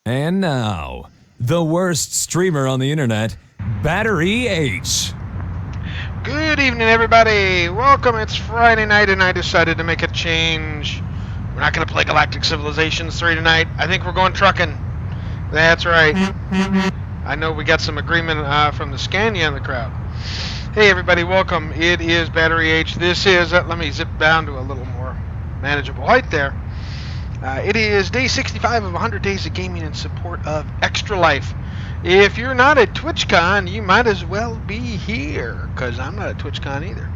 And now, the worst streamer on the internet, Battery H. Good evening, everybody. Welcome. It's Friday night, and I decided to make a change. We're not going to play Galactic Civilizations 3 tonight. I think we're going trucking. That's right. I know we got some agreement from the Scania in the crowd. Hey, everybody. Welcome. It is Battery H. This is, let me zip down to a little more manageable height there. It is day 65 of 100 days of gaming in support of Extra Life. If you're not at TwitchCon, you might as well be here, because I'm not at TwitchCon either.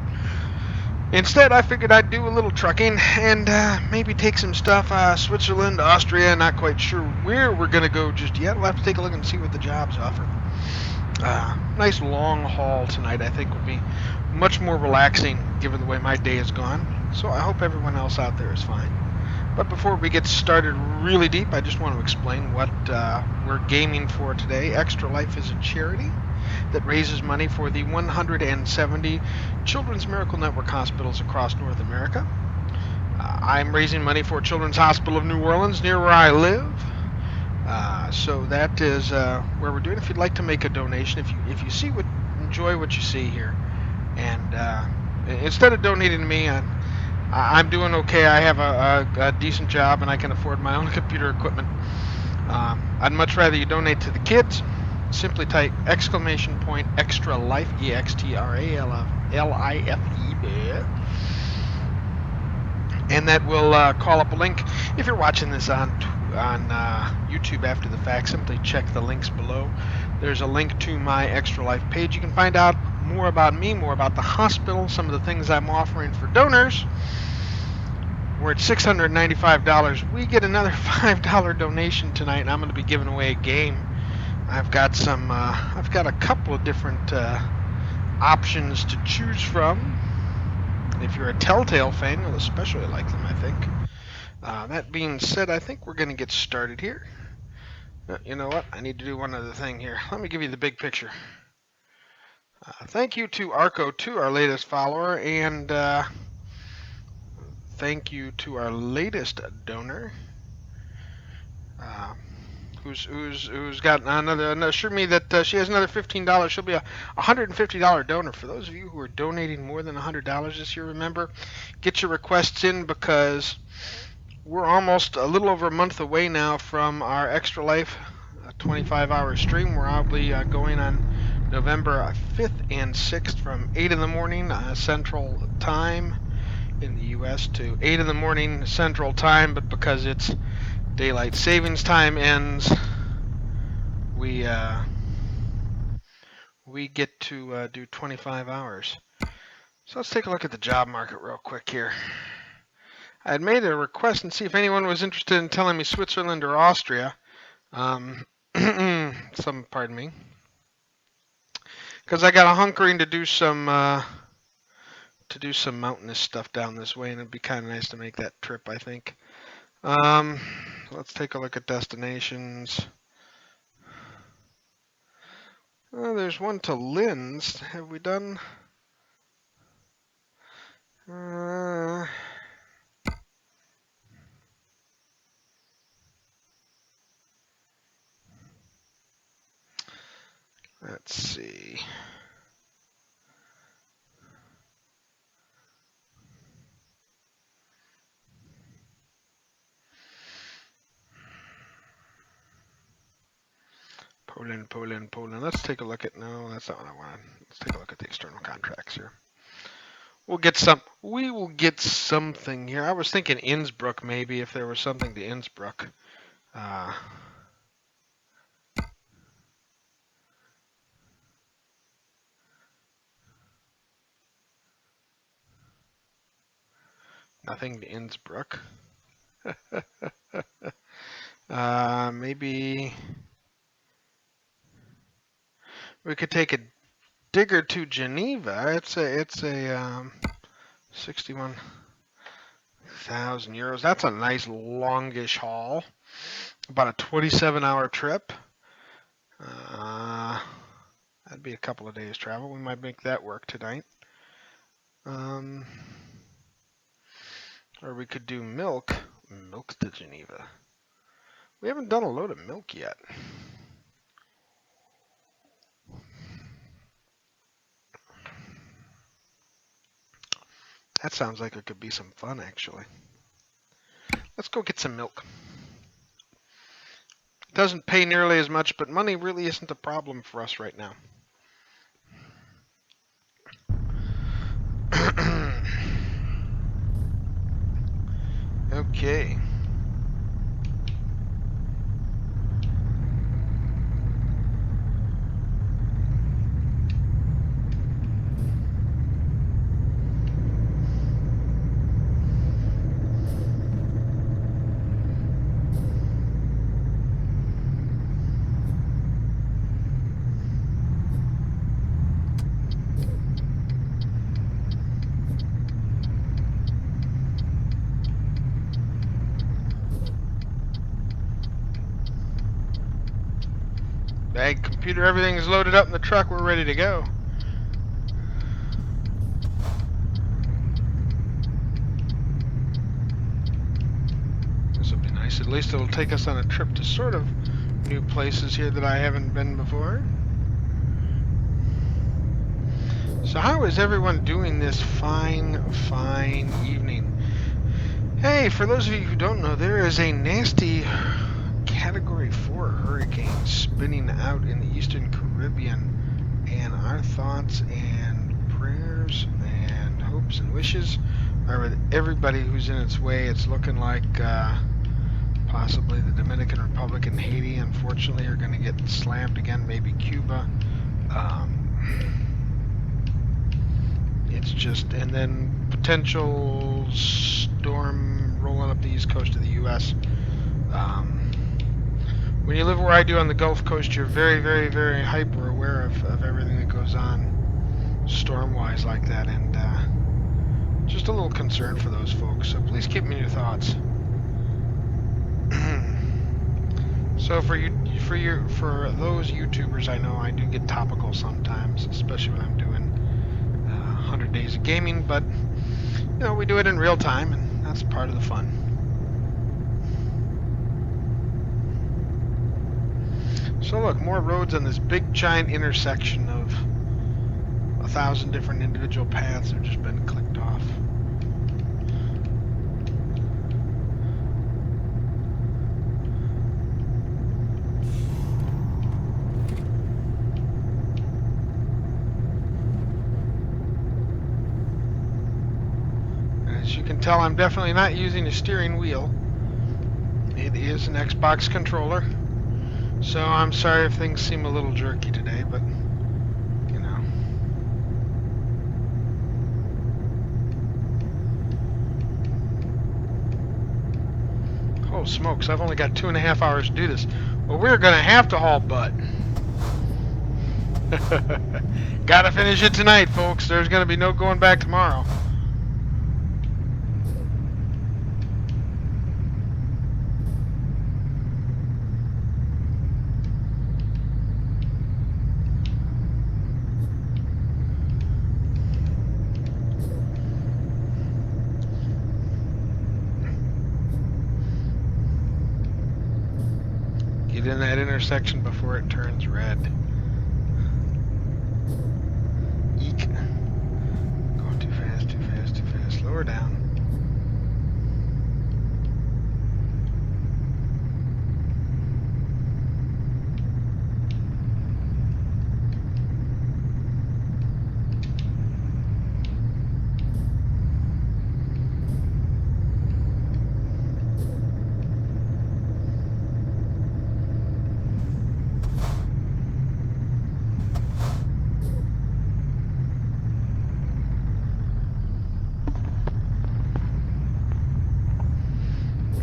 Instead, I figured I'd do a little trucking and maybe take some stuff, Switzerland, Austria, not quite sure where we're going to go just yet. We'll have to take a look and see what the jobs offer. Nice long haul tonight, I think, will be much more relaxing given the way my day has gone. So I hope everyone else out there is fine. But before we get started really deep, I just want to explain what we're gaming for today. Extra Life is a charity that raises money for the 170 Children's Miracle Network hospitals across North America. I'm raising money for Children's Hospital of New Orleans, near where I live. So that is where we're doing. If you'd like to make a donation, if you enjoy what you see here, and instead of donating to me, I'm doing okay. I have a decent job, and I can afford my own computer equipment. I'd much rather you donate to the kids. Simply type !Extra Life, EXTRALIFE, and that will call up a link. If you're watching this on YouTube after the fact, simply check the links below. There's a link to my Extra Life page. You can find out more about me, more about the hospital, some of the things I'm offering for donors. We're at $695. We get another $5 donation tonight, and I'm going to be giving away a game. I've got a couple of different options to choose from. If you're a Telltale fan, you'll especially like them, I think. That being said, I think we're going to get started here. You know what? I need to do one other thing here. Let me give you the big picture. Thank you to Arco2, our latest follower, and thank you to our latest donor, who's got another assured me that she has another $15. She'll be a $150 donor. For those of you who are donating more than $100 this year, remember, get your requests in, because we're almost a little over a month away now from our Extra Life 25-hour stream, where I'll be going on November 5th and 6th from 8 in the morning Central Time in the U.S. to 8 in the morning Central Time, but because it's daylight savings time ends, we get to do 25 hours. So let's take a look at the job market real quick here. I had made a request and see if anyone was interested in telling me Switzerland or Austria. Pardon me. Because I got a hunkering to do some mountainous stuff down this way, and it'd be kind of nice to make that trip, I think. Let's take a look at destinations. There's one to Linz. Have we done? Let's see. Poland. Let's take a look at, no, that's not what I wanted. Let's take a look at the external contracts here. We will get something here. I was thinking Innsbruck, maybe, if there was something to Innsbruck. Nothing to Innsbruck. Maybe we could take a digger to Geneva. It's a 61,000 euros. That's a nice longish haul. About a 27-hour trip. That'd be a couple of days travel. We might make that work tonight. Or we could do milk to Geneva. We haven't done a load of milk yet. That sounds like it could be some fun, actually. Let's go get some milk. Doesn't pay nearly as much, but money really isn't a problem for us right now. Okay. Bag, computer, everything is loaded up in the truck. We're ready to go. This will be nice. At least it'll take us on a trip to sort of new places here that I haven't been before. So how is everyone doing this fine evening? Hey, for those of you who don't know, there is a nasty Category 4 hurricane spinning out in the Eastern Caribbean, and our thoughts and prayers and hopes and wishes are with everybody who's in its way. It's looking like possibly the Dominican Republic and Haiti, unfortunately, are going to get slammed again, maybe Cuba. It's just, and then potential storm rolling up the east coast of the U.S. When you live where I do on the Gulf Coast, you're very hyper aware of everything that goes on storm-wise like that, and just a little concern for those folks. So please keep me in your thoughts. So for those YouTubers, I know I do get topical sometimes, especially when I'm doing 100 Days of Gaming, but you know, we do it in real time, and that's part of the fun. So look, more roads on this big giant intersection of 1,000 different individual paths have just been clicked off. As you can tell, I'm definitely not using a steering wheel. It is an Xbox controller. So I'm sorry if things seem a little jerky today, but you know. Oh smokes, I've only got 2.5 hours to do this. Well, we're gonna have to haul butt. Gotta finish it tonight, folks. There's gonna be no going back tomorrow. Get in that intersection before it turns red. Eek. Going too fast, too fast, too fast. Slow her down.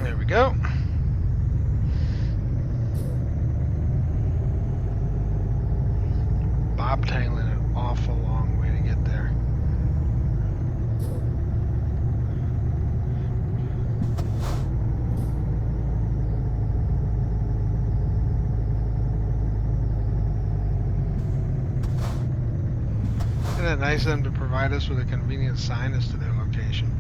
There we go. Bobtailing an awful long way to get there. Isn't it nice of them to provide us with a convenient sign as to their location?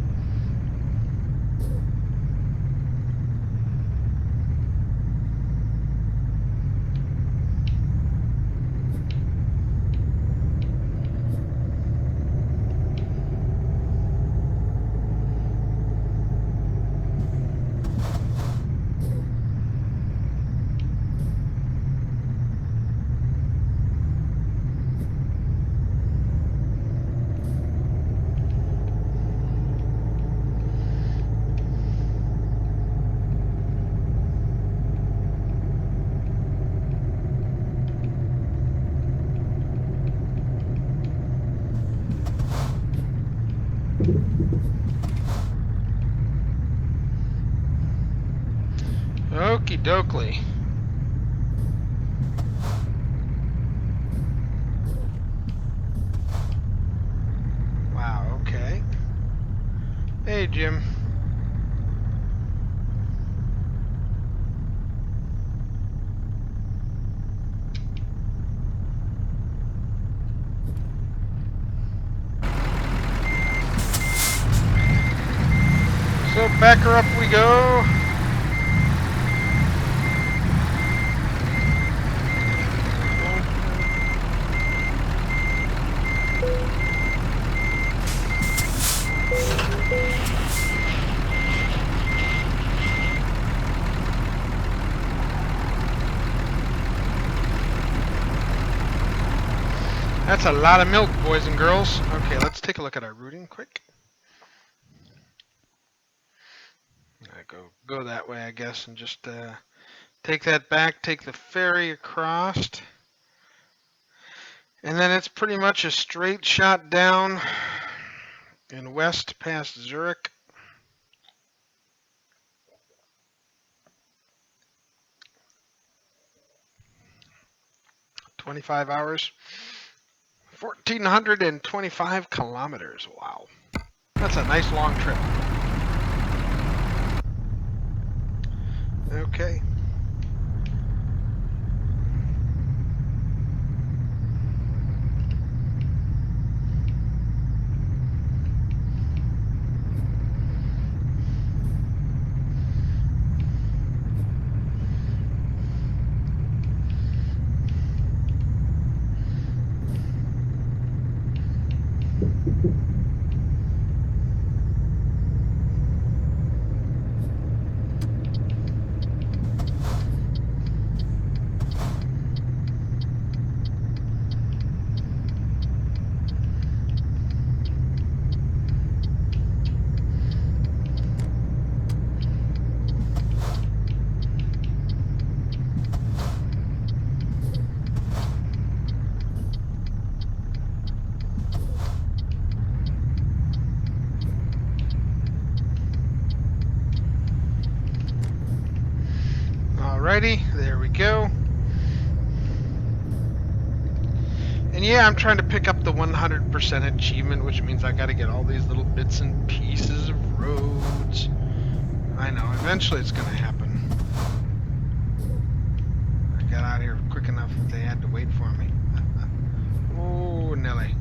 Okie dokie. Wow, okay. Hey, Jim. So back her up we go. That's a lot of milk, boys and girls. Okay, let's take a look at our routing quick. Go that way, I guess, and just take that back, take the ferry across. And then it's pretty much a straight shot down and west past Zurich. "25 hours, 1,425 kilometers. Wow. That's a nice long trip. Okay. Alrighty, there we go. And yeah, I'm trying to pick up the 100% achievement, which means I gotta get all these little bits and pieces of roads. I know, eventually it's gonna happen. I got out of here quick enough that they had to wait for me. Oh, Nelly.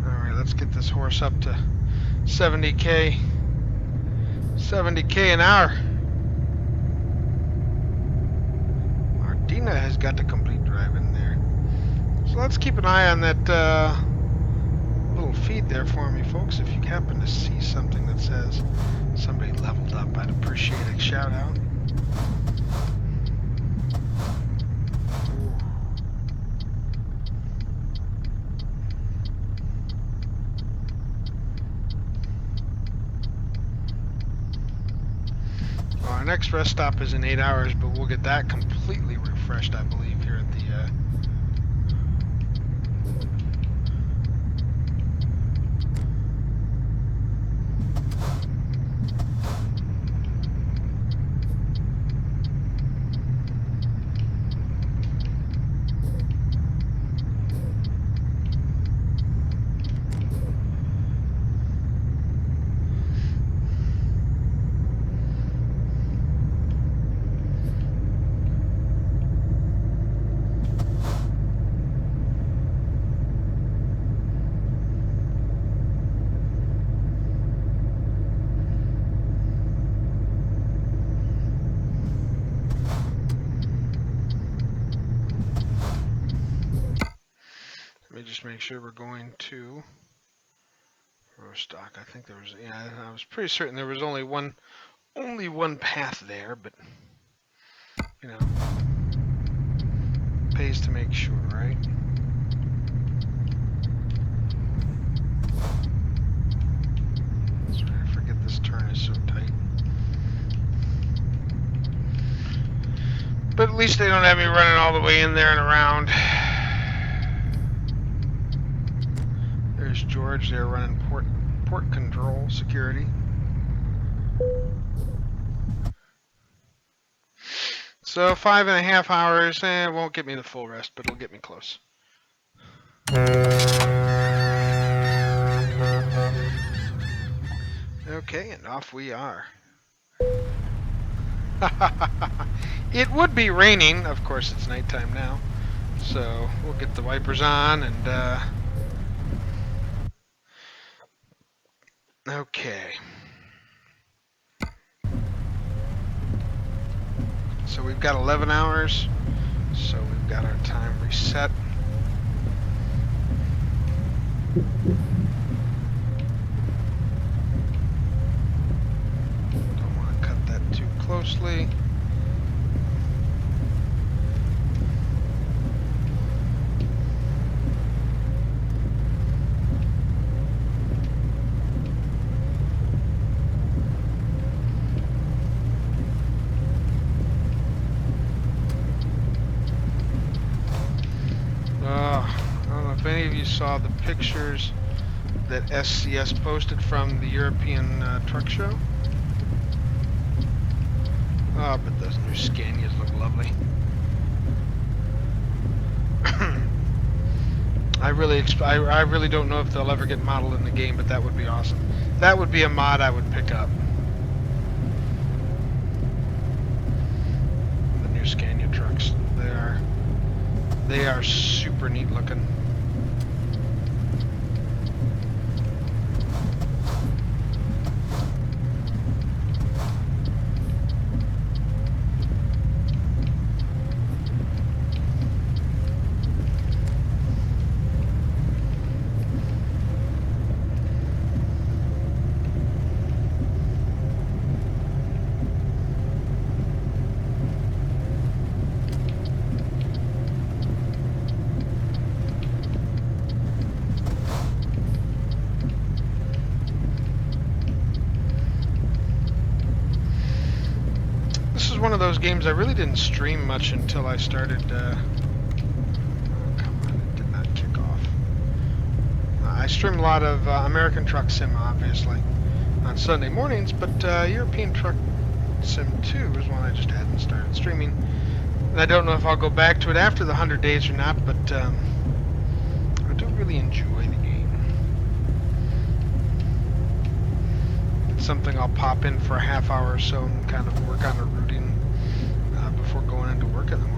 Alright, let's get this horse up to 70k. 70k an hour. Dina has got the complete drive in there. So let's keep an eye on that little feed there for me, folks. If you happen to see something that says somebody leveled up, I'd appreciate a shout out. Well, our next rest stop is in 8 hours, but we'll get that completely refreshed, I believe, here at the just make sure we're going to Rostock. I think there was, yeah, I was pretty certain there was only one path there, but you know, pays to make sure, right? Sorry, I forget this turn is so tight. But at least they don't have me running all the way in there and around. There's George. They're running port control security. So 5.5 hours. It won't get me the full rest, but it'll get me close. Okay, and off we are. It would be raining. Of course, it's nighttime now. So we'll get the wipers on and okay. So we've got 11 hours. So we've got our time reset. Don't want to cut that too closely. I don't know if any of you saw the pictures that SCS posted from the European truck show. Oh, but those new Scanias look lovely. I really don't know if they'll ever get modeled in the game, but that would be awesome. That would be a mod I would pick up. The new Scania trucks. They are super neat looking. One of those games I really didn't stream much until I started. Oh, come on, it did not kick off. I stream a lot of American Truck Sim, obviously, on Sunday mornings, but European Truck Sim 2 is one I just hadn't started streaming. And I don't know if I'll go back to it after the 100 days or not, but I do really enjoy the game. It's something I'll pop in for a half hour or so and kind of work on a routing before going into work in the morning.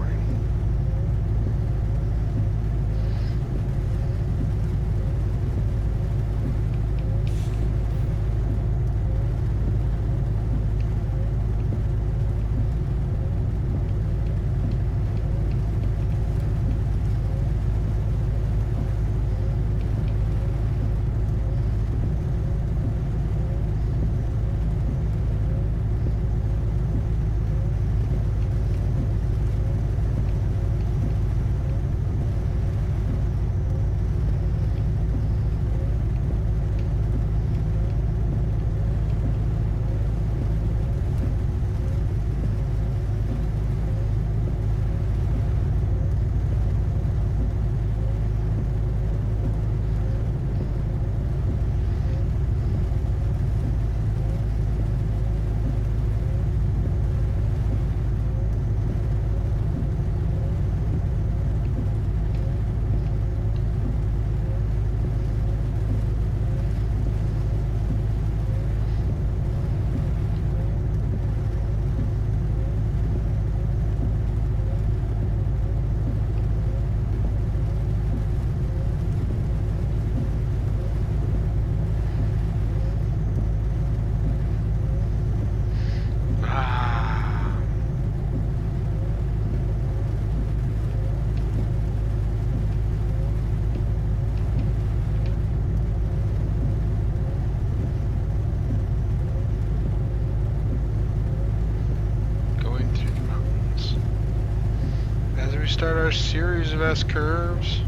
Start our series of S-curves.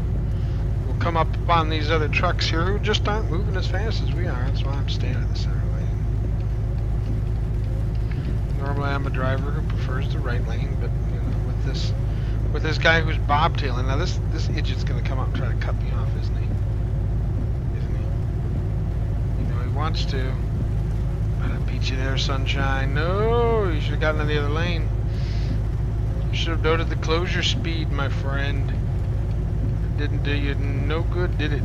We'll come up on these other trucks here who just aren't moving as fast as we are. That's why I'm staying in the center lane. Normally I'm a driver who prefers the right lane, but you know, with this guy who's bobtailing, now this idiot's gonna come up and try to cut me off, isn't he? Isn't he? wants to. But I beat you there, sunshine. No, you should have gotten in the other lane. You should have noted the closure speed, my friend. It didn't do you no good, did it?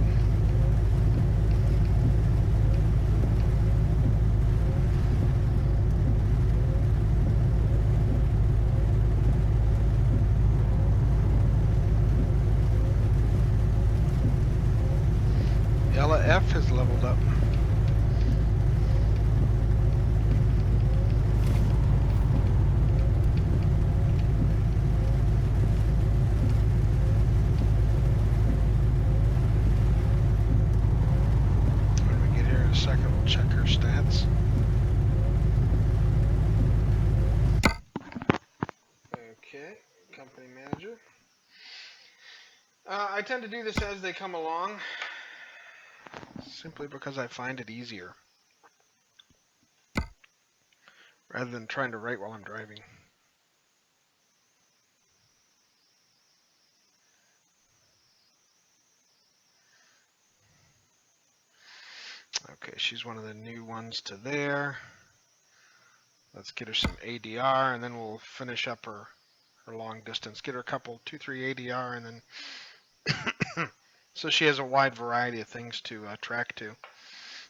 Yellow F has leveled up. When we get here in a second, we'll check her stats. Okay, company manager. I tend to do this as they come along, simply because I find it easier, rather than trying to write while I'm driving. Okay, she's one of the new ones to there. Let's get her some ADR, and then we'll finish up her long distance. Get her a couple, 2-3 ADR, and then so she has a wide variety of things to track to.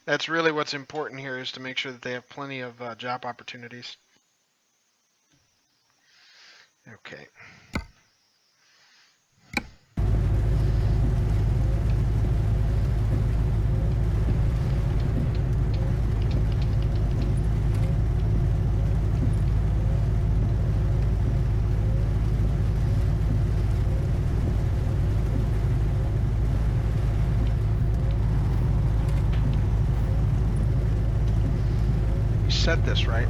That's really what's important here, is to make sure that they have plenty of job opportunities. Okay. Set this right.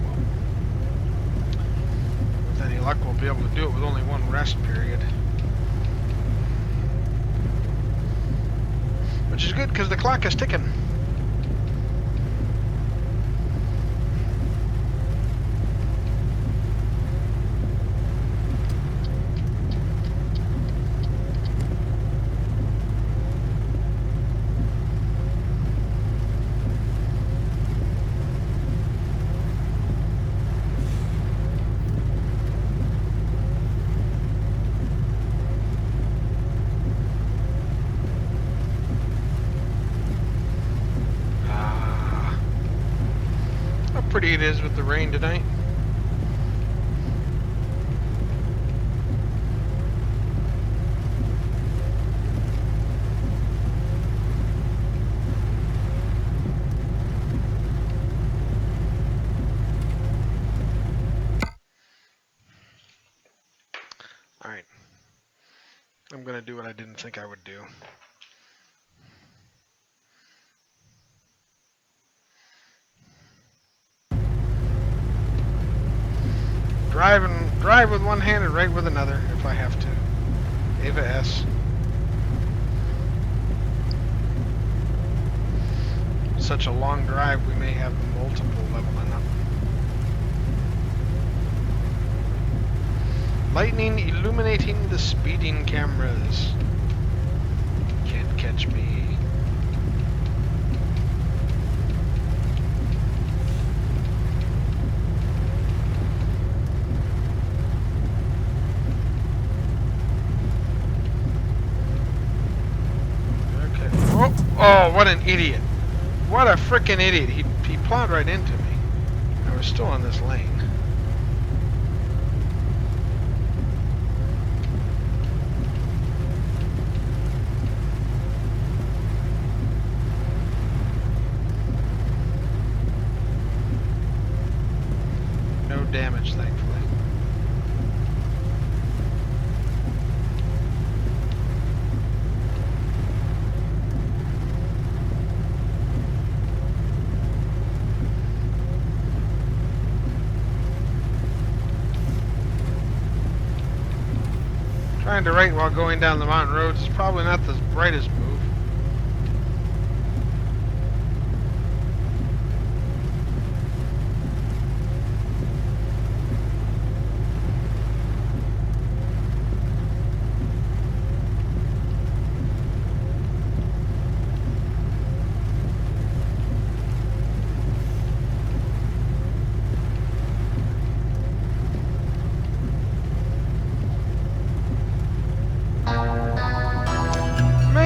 With any luck, we'll be able to do it with only one rest period. Which is good, because the clock is ticking. Pretty it is with the rain tonight. All right. I'm going to do what I didn't think I would do. Drive with one hand and right with another if I have to. Ava S. Such a long drive, we may have multiple leveling up. Lightning illuminating the speeding cameras. Can't catch me. Oh, what an idiot. What a frickin' idiot. He plowed right into me. I was still on this lane. No damage, thankfully. Trying to right while going down the mountain roads is probably not the brightest move.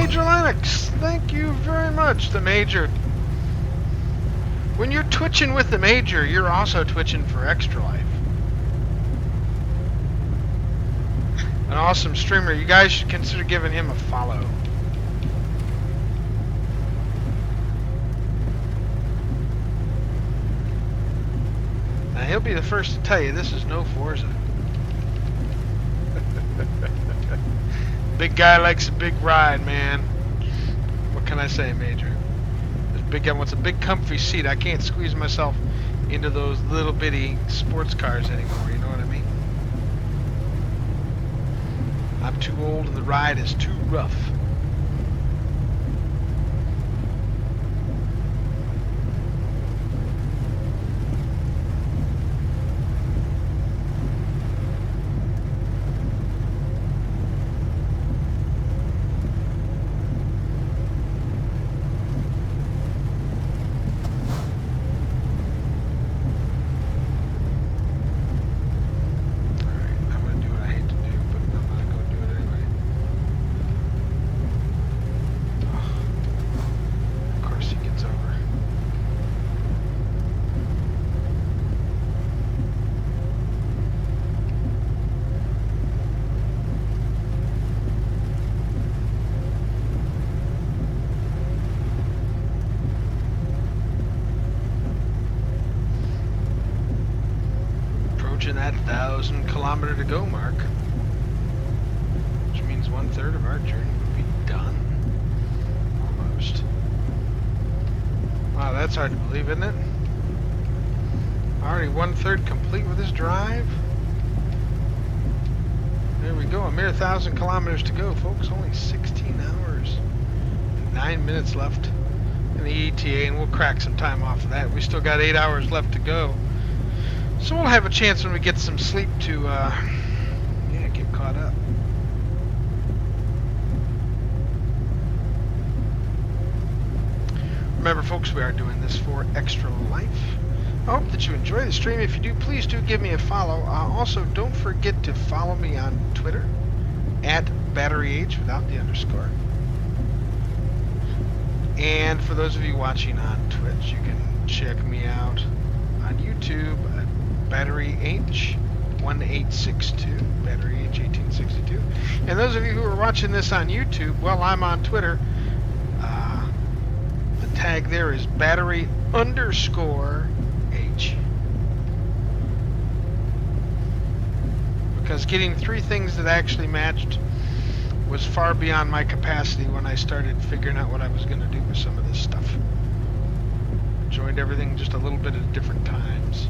Major Lennox. Thank you very much, the Major. When you're twitching with the Major, you're also twitching for Extra Life. An awesome streamer. You guys should consider giving him a follow. Now, he'll be the first to tell you this is no Forza. Big guy likes a big ride, man. What can I say, Major? This big guy wants a big comfy seat. I can't squeeze myself into those little bitty sports cars anymore, you know what I mean? I'm too old and the ride is too rough. That 1,000-kilometer to go mark, which means 1/3 of our journey would be done, almost. Wow, that's hard to believe, isn't it? Already 1/3 complete with this drive. There we go, a mere 1,000 kilometers to go, folks. Only 16 hours and 9 minutes left in the ETA, and we'll crack some time off of that. We still got 8 hours left to go. So we'll have a chance when we get some sleep to, yeah, get caught up. Remember, folks, we are doing this for Extra Life. I hope that you enjoy the stream. If you do, please do give me a follow. Also, don't forget to follow me on Twitter, @BatteryH without the underscore. And for those of you watching on Twitch, you can check me out on YouTube at BatteryH1862, BatteryH1862. And those of you who are watching this on YouTube, well, I'm on Twitter. The tag there is battery_H. Because getting 3 things that actually matched was far beyond my capacity when I started figuring out what I was going to do with some of this stuff. Joined everything just a little bit at different times.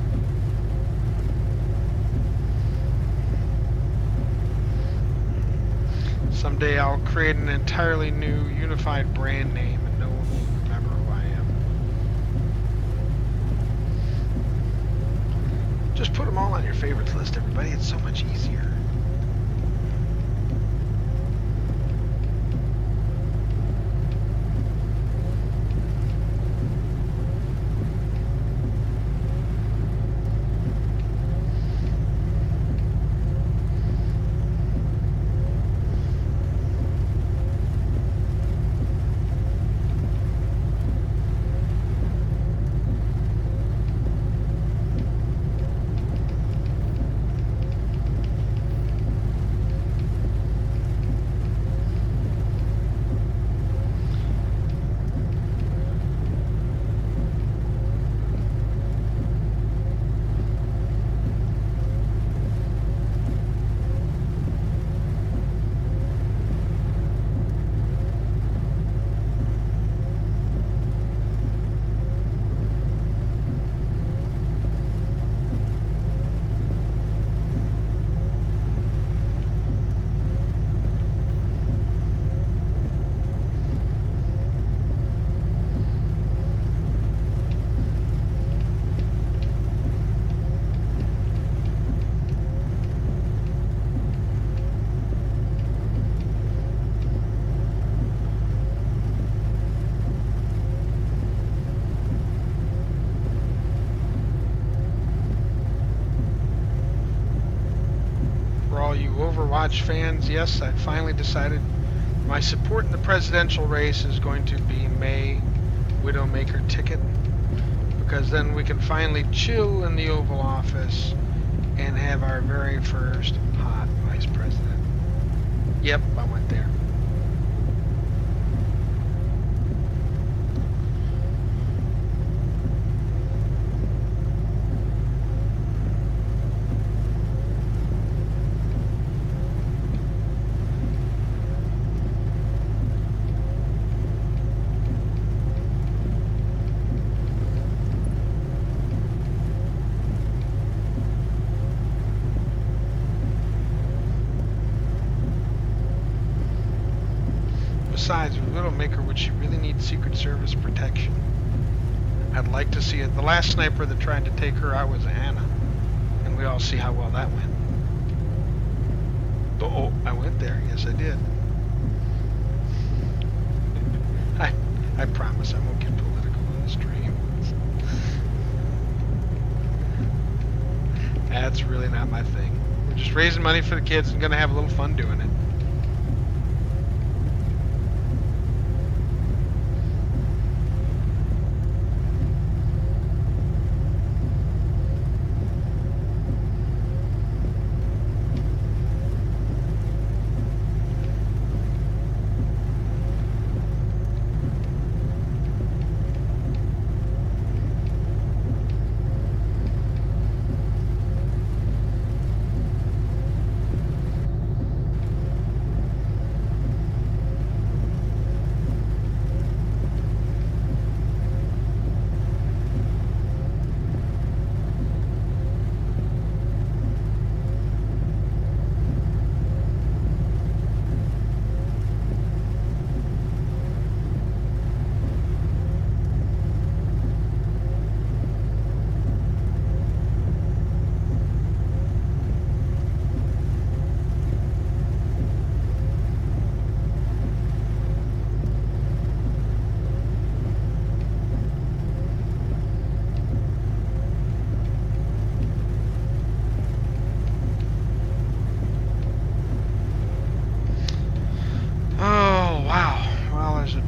Someday I'll create an entirely new unified brand name and no one will remember who I am. Just put them all on your favorites list, everybody. It's so much easier. Overwatch fans, yes, I finally decided My support in the presidential race is going to be May Widowmaker ticket, because then we can finally chill in the Oval Office and have our very first hot vice president. Yep, I went there. Besides, with Widowmaker, would she really need Secret Service protection? I'd like to see it. The last sniper that tried to take her out was Anna, and we all see how well that went. Oh, I went there. Yes, I did. I promise I won't get political on the stream. That's really not my thing. We're just raising money for the kids and gonna have a little fun doing it.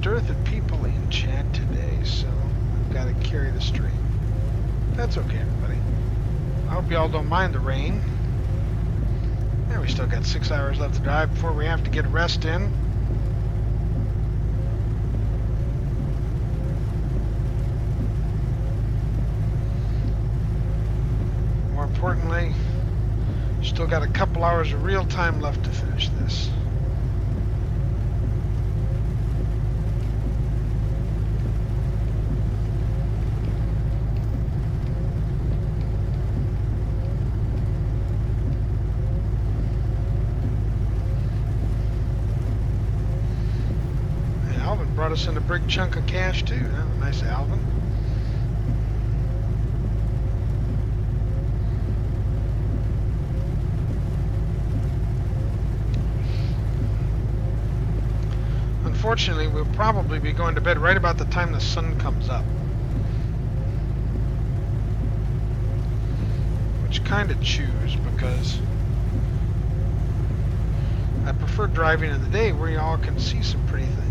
Dearth of people in chat today, so I've got to carry the stream. That's okay, everybody. I hope you all don't mind the rain. Yeah, we still got 6 hours left to drive before we have to get a rest in. More importantly, still got a couple hours of real time left to finish this. Brought us in a big chunk of cash too. Nice, Alvin. Unfortunately, we'll probably be going to bed right about the time the sun comes up, which kind of chews because I prefer driving in the day where y'all can see some pretty things.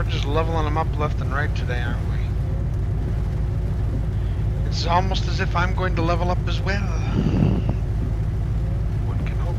just leveling them up left and right today, aren't we? It's almost as if I'm going to level up as well. One can hope.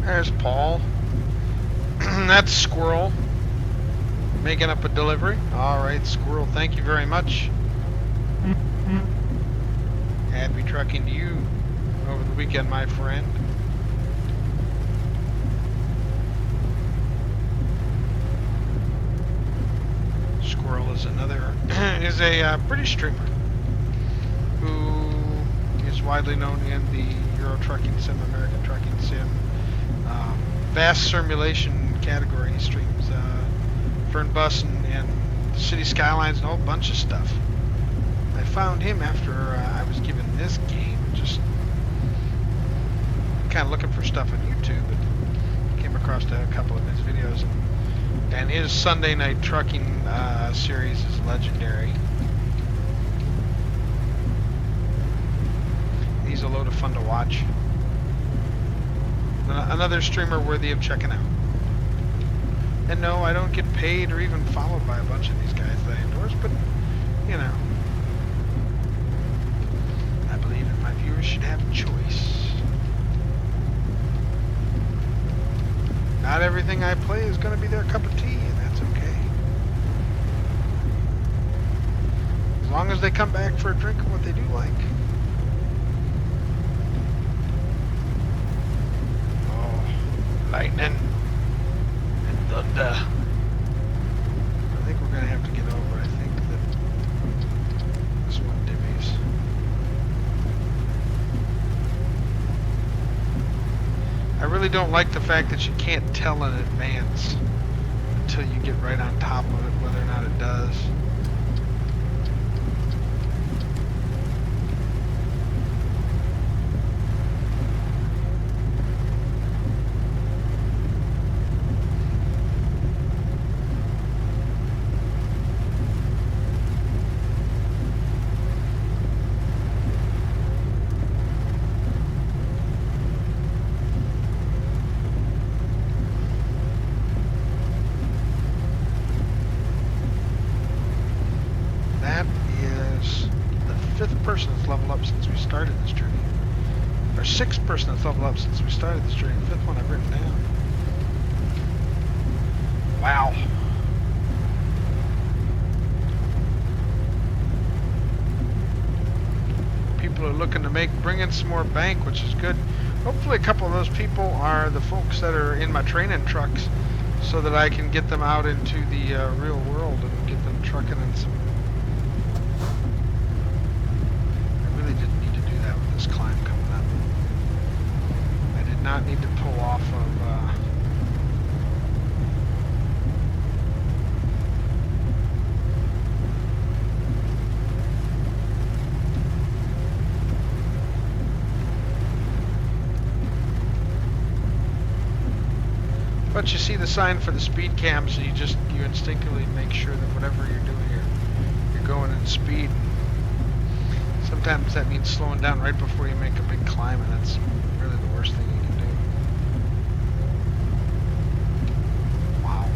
There's Paul. That's Squirrel making up a delivery. Alright, Squirrel, thank you very much. Happy trucking to you over the weekend, my friend. Squirrel is is a British streamer who is widely known in the Euro Trucking Sim, American Trucking Sim, vast simulation category. He streams Fern Bus and City Skylines and a whole bunch of stuff. I found him after I was given this game, just kind of looking for stuff on YouTube, and came across a couple of his videos, and his Sunday Night Trucking series is legendary. He's a load of fun to watch. Another streamer worthy of checking out. And no, I don't get paid or even followed by a bunch of these guys that I endorse, but, you know, I believe that my viewers should have a choice. Not everything I play is going to be their cup of tea, and that's okay. As long as they come back for a drink of what they do like. Lightning and thunder. I think we're gonna have to get over. I think that this one divvies. I really don't like the fact that you can't tell in advance until you get right on top of it whether or not it does. Sixth person that's leveled up since we started this journey. The fifth one I've written down. Wow. People are looking to bring in some more bank, which is good. Hopefully a couple of those people are the folks that are in my training trucks, so that I can get them out into the real world and get them trucking in some. I really didn't need to do that with this climb coming up. Not need to pull off of but you see the sign for the speed cam, so you instinctively make sure that whatever you're doing, you're going in speed. Sometimes that means slowing down right before you make a big climb, and that's really the worst thing you can do. Wow.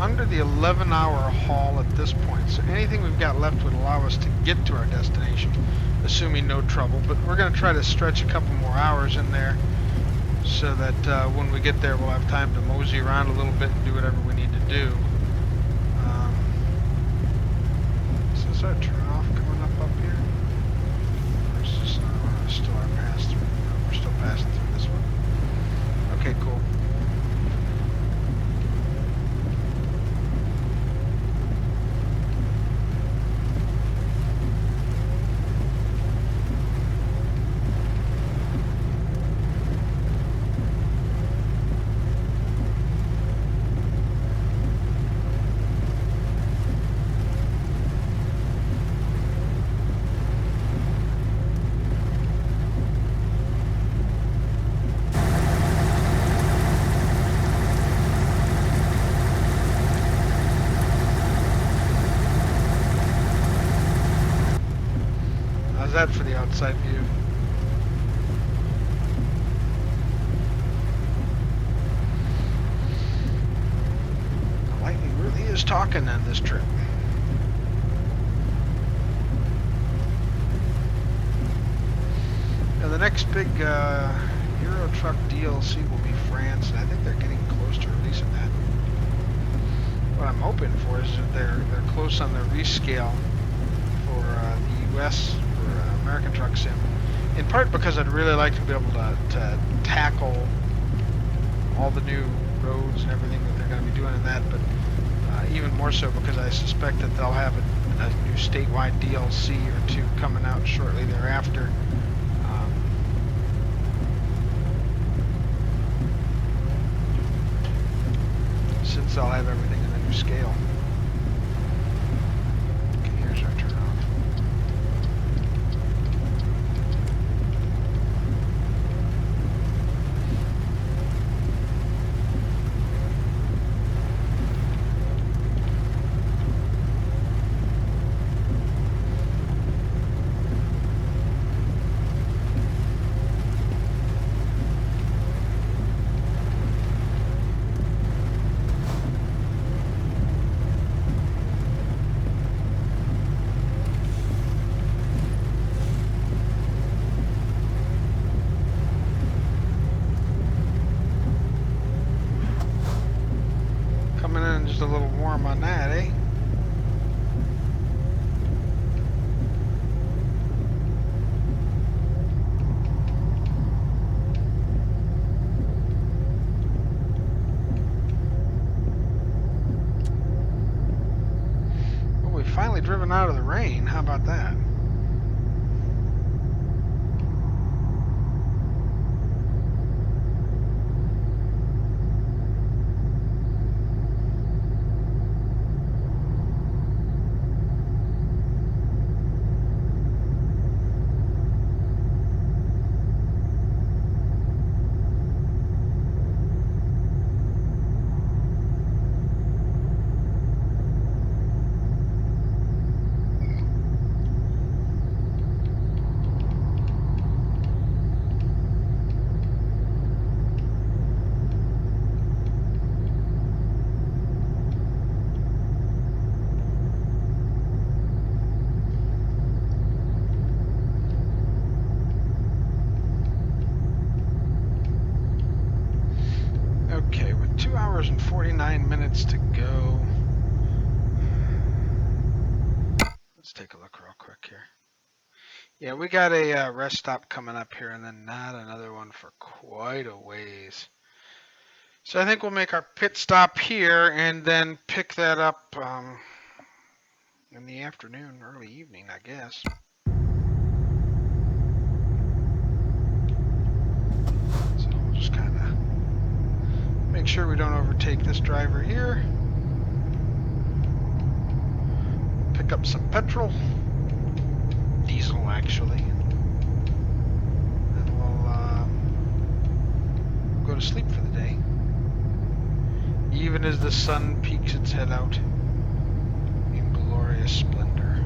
under the 11-hour haul at this point, so anything we've got left would allow us to get to our destination, assuming no trouble. But we're going to try to stretch a couple more hours in there so that when we get there we'll have time to mosey around a little bit and do whatever we need to do. Is this our turnoff coming up here? Or is this still our pass-through? No, we're still passing through this one. Okay, cool. How's that for the outside view? The lightning really is talking on this trip. Now the next big Euro Truck DLC will be France, and I think they're getting close to releasing that. What I'm hoping for is that they're close on the rescale for the US for American Truck Sim. In part because I'd really like to be able to tackle all the new roads and everything that they're going to be doing in that, but even more so because I suspect that they'll have a new statewide DLC or two coming out shortly thereafter. Since I'll have everything in the new scale. Okay, here's our turnoff. Coming in just a little warm on that, eh? Well, we've finally driven out of the rain. How about that? Okay, with 2 hours and 49 minutes to go. Let's take a look real quick here. Yeah, we got a rest stop coming up here, and then not another one for quite a ways. So I think we'll make our pit stop here and then pick that up in the afternoon, early evening, I guess. So we'll just kind of make sure we don't overtake this driver here. Pick up some petrol. Diesel, actually. And we'll go to sleep for the day. Even as the sun peeks its head out in glorious splendor.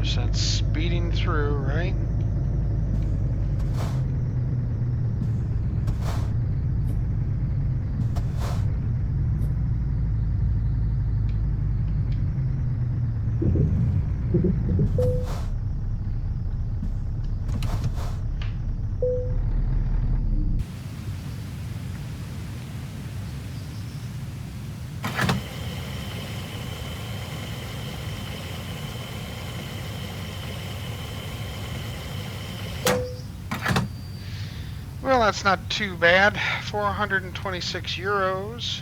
100% speeding through, right? Well, that's not too bad. 426 euros.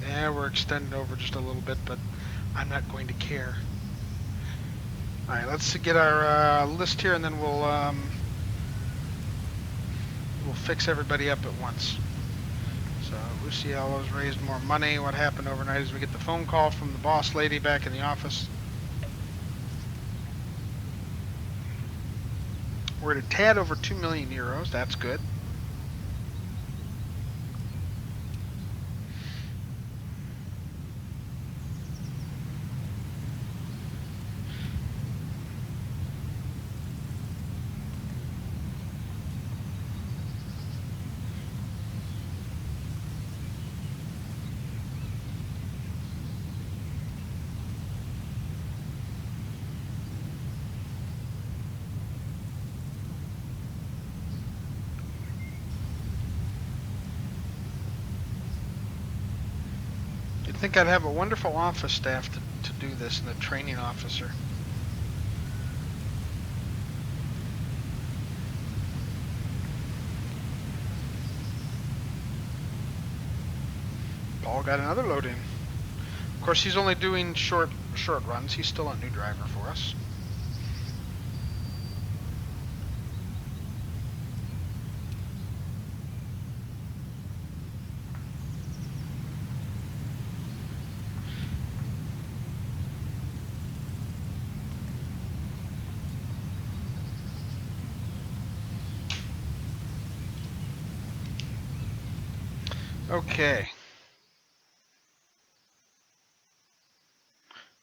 Yeah, we're extending over just a little bit, but I'm not going to care. All right, let's get our list here, and then we'll fix everybody up at once. So Luciello's raised more money. What happened overnight is we get the phone call from the boss lady back in the office. We're at a tad over 2 million euros. That's good. You'd think I'd have a wonderful office staff to do this, and a training officer. Paul got another load in. Of course, he's only doing short runs. He's still a new driver for us. Okay.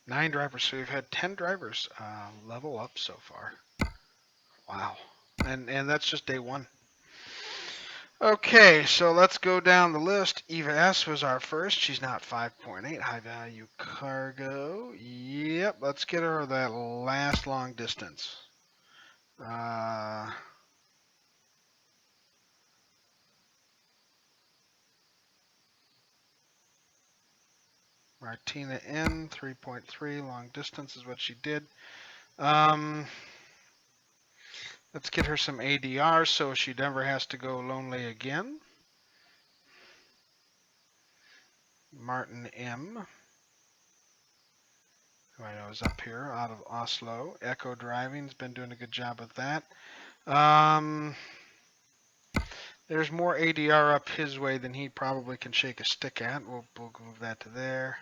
9 drivers. So we've had 10 drivers level up so far. Wow. And that's just day 1. Okay, so let's go down the list. Eva S was our first. She's not 5.8. High value cargo. Yep, let's get her that last long distance. Martina N, 3.3, long distance is what she did. Let's get her some ADR so she never has to go lonely again. Martin M, who I know is up here out of Oslo. Echo Driving's been doing a good job with that. There's more ADR up his way than he probably can shake a stick at. We'll move that to there.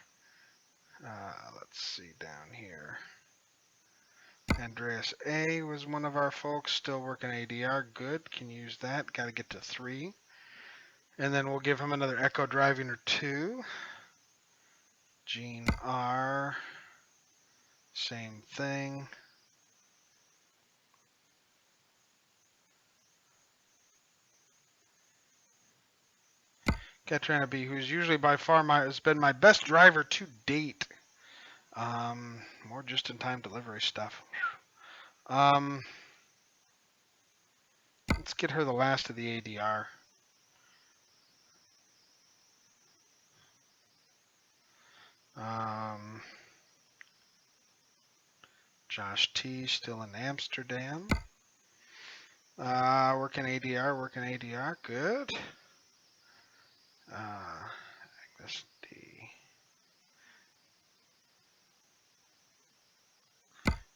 Let's see down here. Andreas A was one of our folks, still working ADR. Good, can use that. Got to get to 3. And then we'll give him another Echo Driving or 2. Gene R, same thing. Katrina B, who's usually by far has been my best driver to date. More just-in-time delivery stuff. Let's get her the last of the ADR. Josh T, still in Amsterdam. Working ADR, working ADR. Good. Agnes D.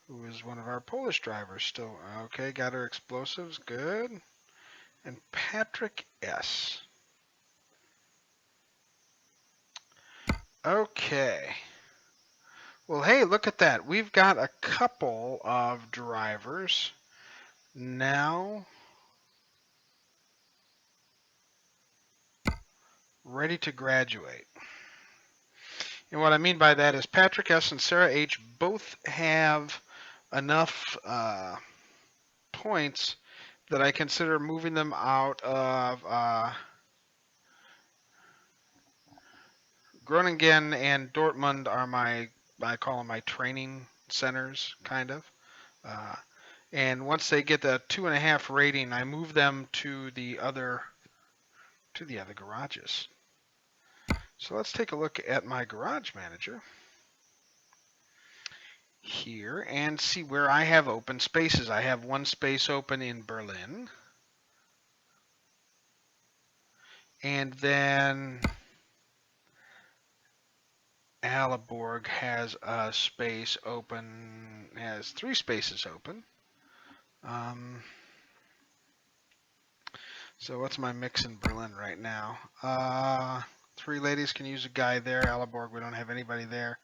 Who is one of our Polish drivers still. Okay, got her explosives. Good. And Patrick S. Okay. Well, hey, look at that. We've got a couple of drivers now ready to graduate. And what I mean by that is Patrick S. and Sarah H. both have enough points that I consider moving them out of Groningen and Dortmund are I call them my training centers, kind of. And once they get the 2.5 rating, I move them to the other garages. So let's take a look at my garage manager here and see where I have open spaces. I have one space open in Berlin. And then Heisingborg has a space open, has 3 spaces open. So what's my mix in Berlin right now? 3 ladies can use a guy there. Heisingborg, we don't have anybody there.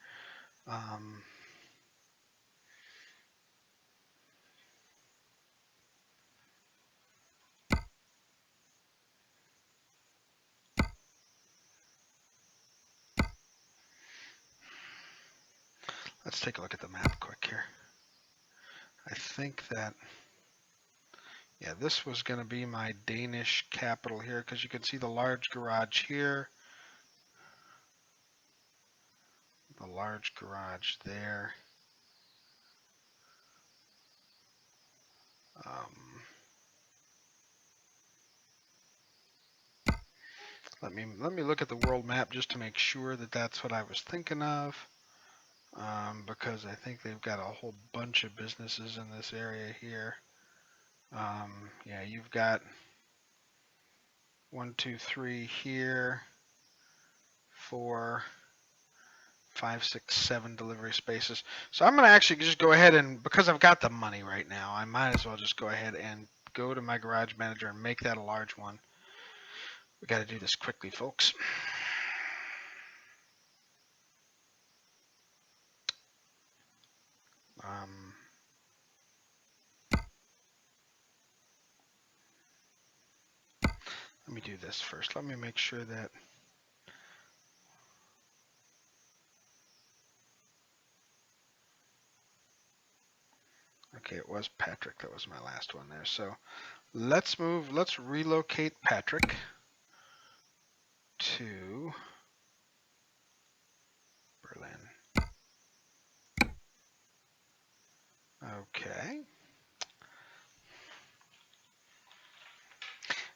Let's take a look at the map quick here. I think that, yeah, this was going to be my Danish capital here because you can see the large garage here, the large garage there. Let me look at the world map just to make sure that that's what I was thinking of, because I think they've got a whole bunch of businesses in this area here. Yeah, you've got 1, 2, 3 here, 4, 5, 6, 7 delivery spaces. So I'm going to actually just go ahead and, because I've got the money right now, I might as well just go ahead and go to my garage manager and make that a large one. We got to do this quickly, folks. Let me do this first. Let me make sure that okay, it was Patrick. That was my last one there. So let's relocate Patrick to Berlin. Okay.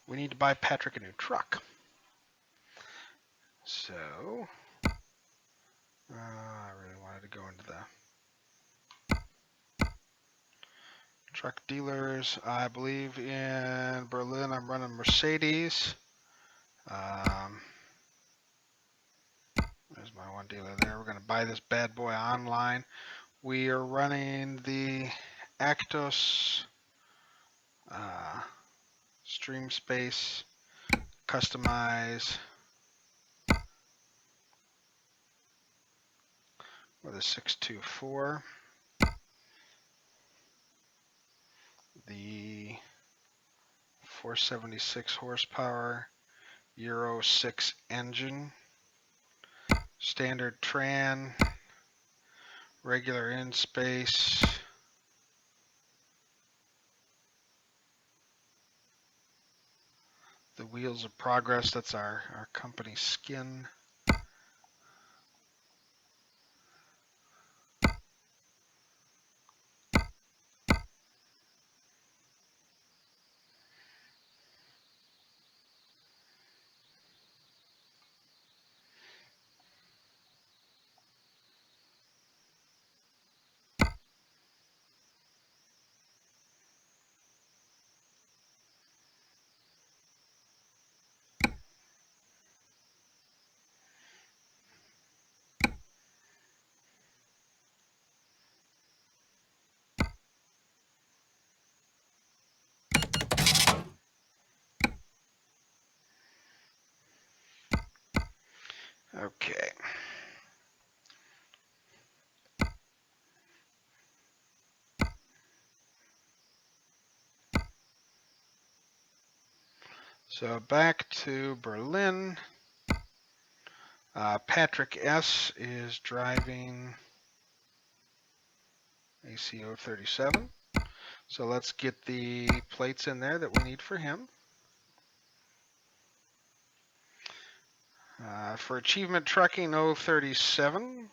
We need to buy Patrick a new truck. So I really wanted to go into the truck dealers. I believe in Berlin I'm running Mercedes. There's my one dealer there. We're going to buy this bad boy online. We are running the Actos Stream Space Customize with a 624. The 476 horsepower Euro 6 engine. Standard Tran. Regular in space. The Wheels of Progress, that's our company skin. So back to Berlin. Patrick S. is driving ACO 37. So let's get the plates in there that we need for him. For achievement trucking 037,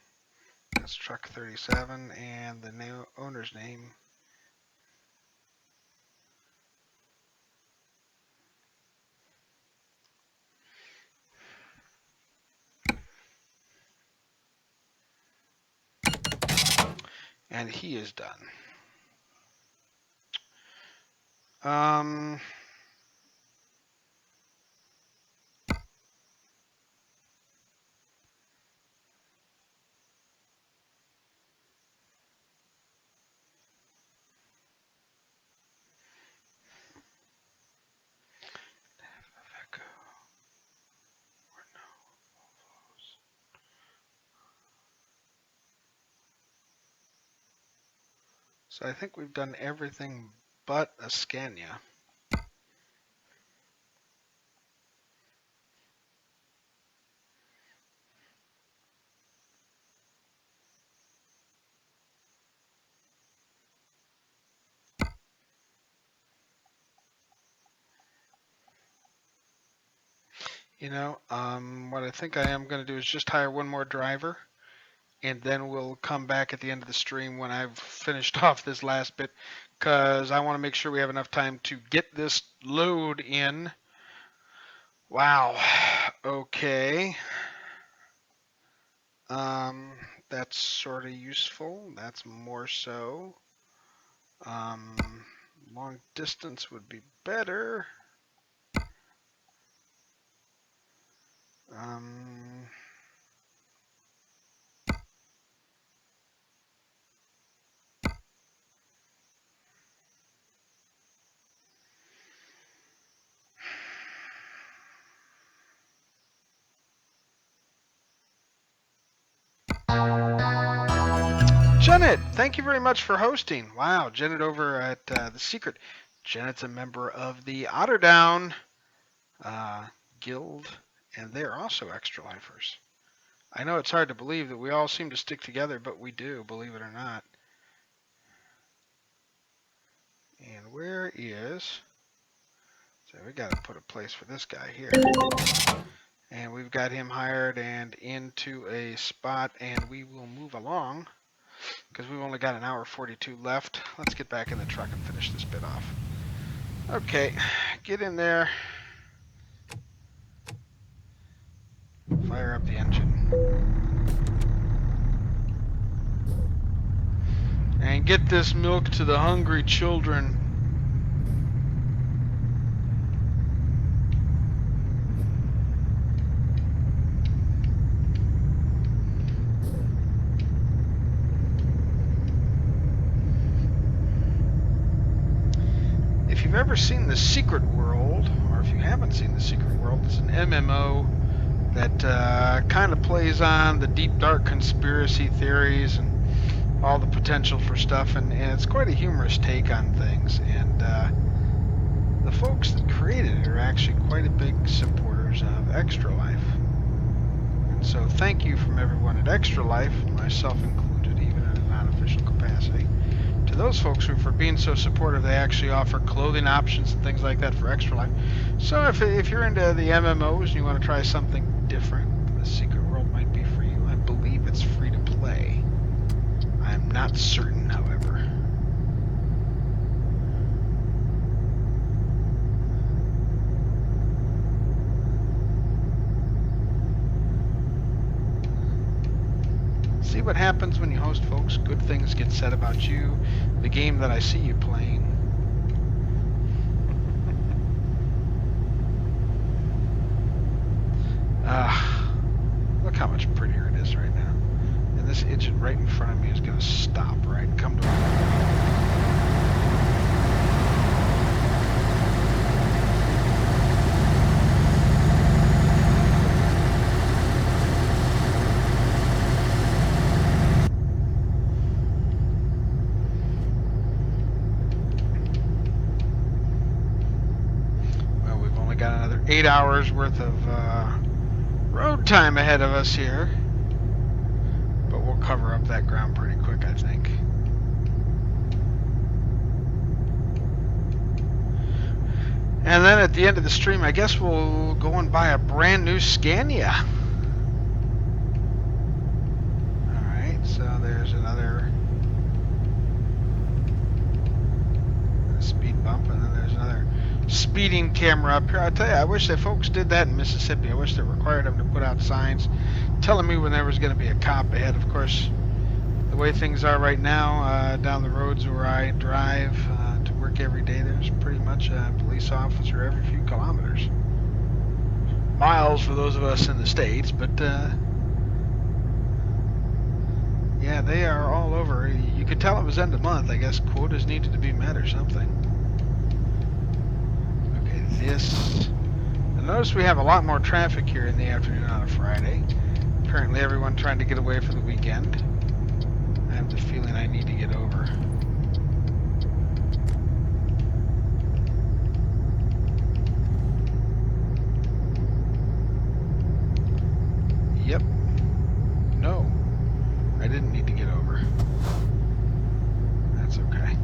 that's truck 37, and the owner's name. And he is done. So I think we've done everything but a Scania. You know, what I think I am going to do is just hire one more driver, and then we'll come back at the end of the stream when I've finished off this last bit, because I want to make sure we have enough time to get this load in. Wow. Okay. That's sort of useful. That's more so. Long distance would be better. Janet, thank you very much for hosting. Wow, Janet over at The Secret. Janet's a member of the Otterdown Guild, and they're also extra lifers. I know it's hard to believe that we all seem to stick together, but we do, believe it or not. And where is... So we got to put a place for this guy here. And we've got him hired and into a spot, and we will move along because we've only got an hour 42 left. Let's get back in the truck and finish this bit off. Okay, get in there. Fire up the engine. And get this milk to the hungry children. If you've ever seen The Secret World, or if you haven't seen The Secret World, it's an MMO that kind of plays on the deep, dark conspiracy theories and all the potential for stuff, and it's quite a humorous take on things. And the folks that created it are actually quite a big supporters of Extra Life. And so thank you from everyone at Extra Life, myself included, even in a non-official capacity, to those folks who, for being so supportive, they actually offer clothing options and things like that for Extra Life. So if you're into the MMOs and you want to try something different, The Secret World might be for you. I believe it's free to play. I'm not certain, however. See what happens when you host, folks. Good things get said about you, the game that I see you playing. Look how much prettier it is right now. And this engine right in front of me is going to stop, right? Come to got another 8 hours worth of road time ahead of us here. But we'll cover up that ground pretty quick, I think. And then at the end of the stream, I guess we'll go and buy a brand new Scania. Alright, so there's another speed bump, and then there's another speeding camera up here. I tell you, I wish that folks did that in Mississippi. I wish they required them to put out signs telling me when there was going to be a cop ahead. Of course, the way things are right now, down the roads where I drive to work every day, there's pretty much a police officer every few kilometers. Miles for those of us in the States, but yeah, they are all over. You could tell it was end of month. I guess quotas needed to be met or something. Okay, this. And notice we have a lot more traffic here in the afternoon on a Friday. Apparently everyone trying to get away for the weekend. I have the feeling I need to get over. Yep. No. I didn't need to get over. That's okay.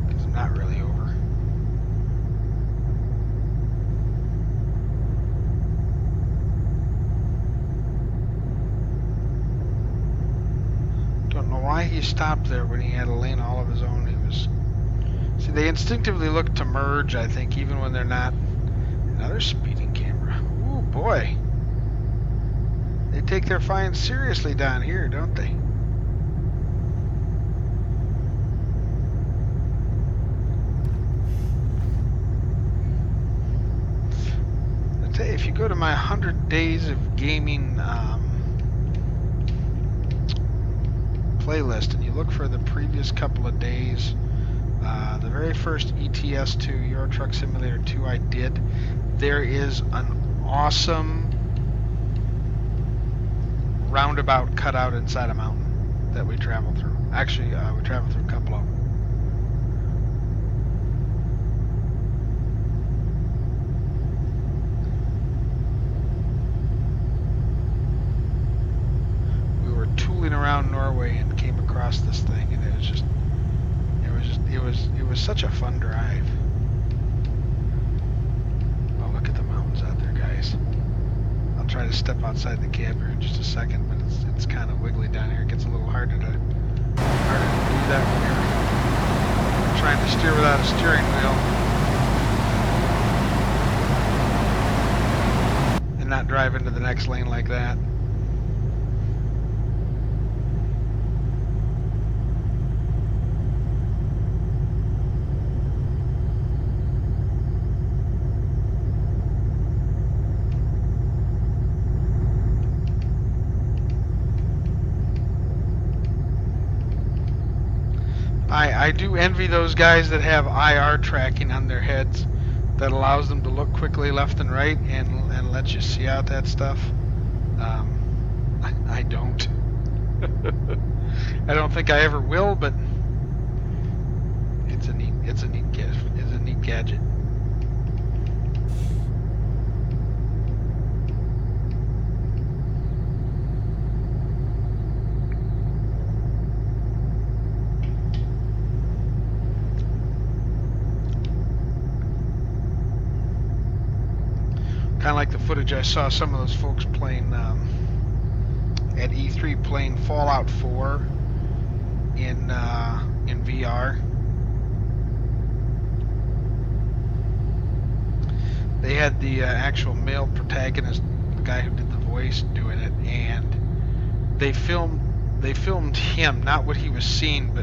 Because I'm not really over. Don't know why he stopped there when he had a lane all of his own. He was... See, they instinctively look to merge, I think, even when they're not. Another speeding camera. Ooh, boy. They take their fines seriously down here, don't they? I tell you, if you go to my 100 Days of Gaming playlist and you look for the previous couple of days, the very first ETS2, Euro Truck Simulator 2 I did, there is an awesome roundabout cut out inside a mountain that we traveled through. Actually, we traveled through a couple of them. We were tooling around Norway and came across this thing, and it was such a fun drive. Oh, look at the mountains out there, guys. I'll try to step outside the cab here in just a second, but it's kind of wiggly down here. It gets a little harder to do that when you're trying to steer without a steering wheel and not drive into the next lane like that. I do envy those guys that have IR tracking on their heads that allows them to look quickly left and right and let you see out that stuff. I don't. I don't think I ever will, but it's a neat gadget. Kind of like the footage I saw some of those folks playing at E3, playing Fallout 4 in VR. They had the actual male protagonist, the guy who did the voice, doing it, and they filmed him, not what he was seeing,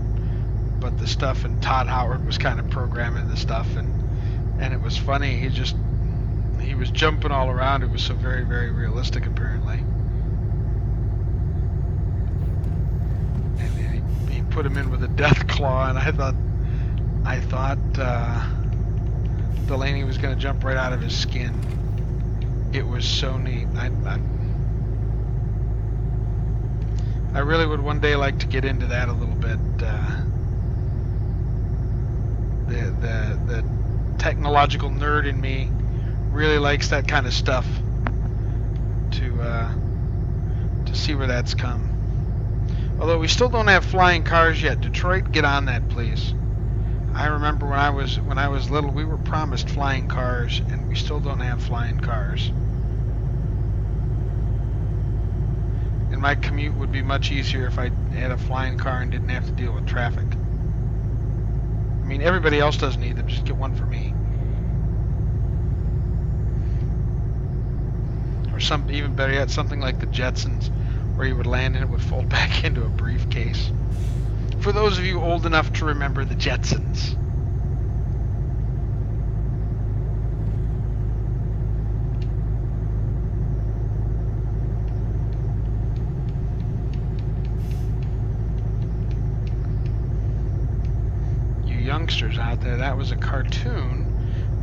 but the stuff, and Todd Howard was kind of programming the stuff, and it was funny. He was jumping all around. It was so very, very realistic, apparently. And he put him in with a death claw, and I thought Delaney was going to jump right out of his skin. It was so neat. I really would one day like to get into that a little bit. The technological nerd in me really likes that kind of stuff. To see where that's come. Although we still don't have flying cars yet. Detroit, get on that, please. I remember when I was little, we were promised flying cars, and we still don't have flying cars. And my commute would be much easier if I had a flying car and didn't have to deal with traffic. I mean, everybody else doesn't need them. Just get one for me. Or even better yet, something like the Jetsons, where you would land and it would fold back into a briefcase. For those of you old enough to remember the Jetsons. You youngsters out there, that was a cartoon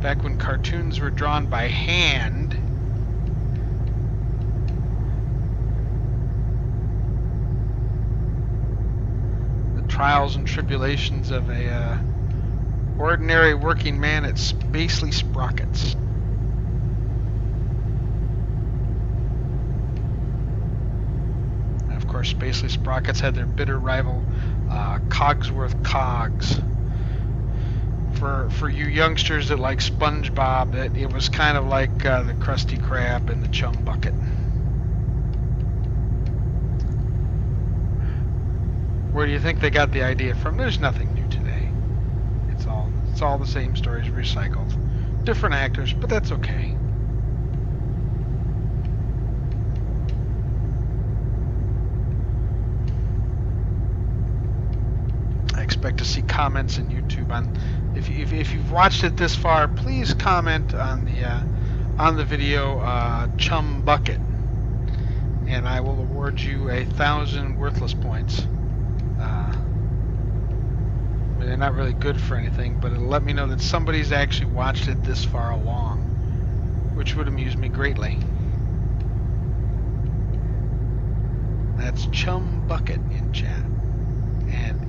back when cartoons were drawn by hand. Trials and tribulations of a ordinary working man at Spacely Sprockets. And of course, Spacely Sprockets had their bitter rival, Cogsworth Cogs. For you youngsters that like SpongeBob, it was kind of like the Krusty Krab and the Chum Bucket. Where do you think they got the idea from? There's nothing new today. It's all the same stories recycled. Different actors, but that's okay. I expect to see comments in YouTube on if you've watched it this far, please comment on the video Chum Bucket, and I will award you 1,000 worthless points. They're not really good for anything, but it'll let me know that somebody's actually watched it this far along, which would amuse me greatly. That's Chum Bucket in chat, and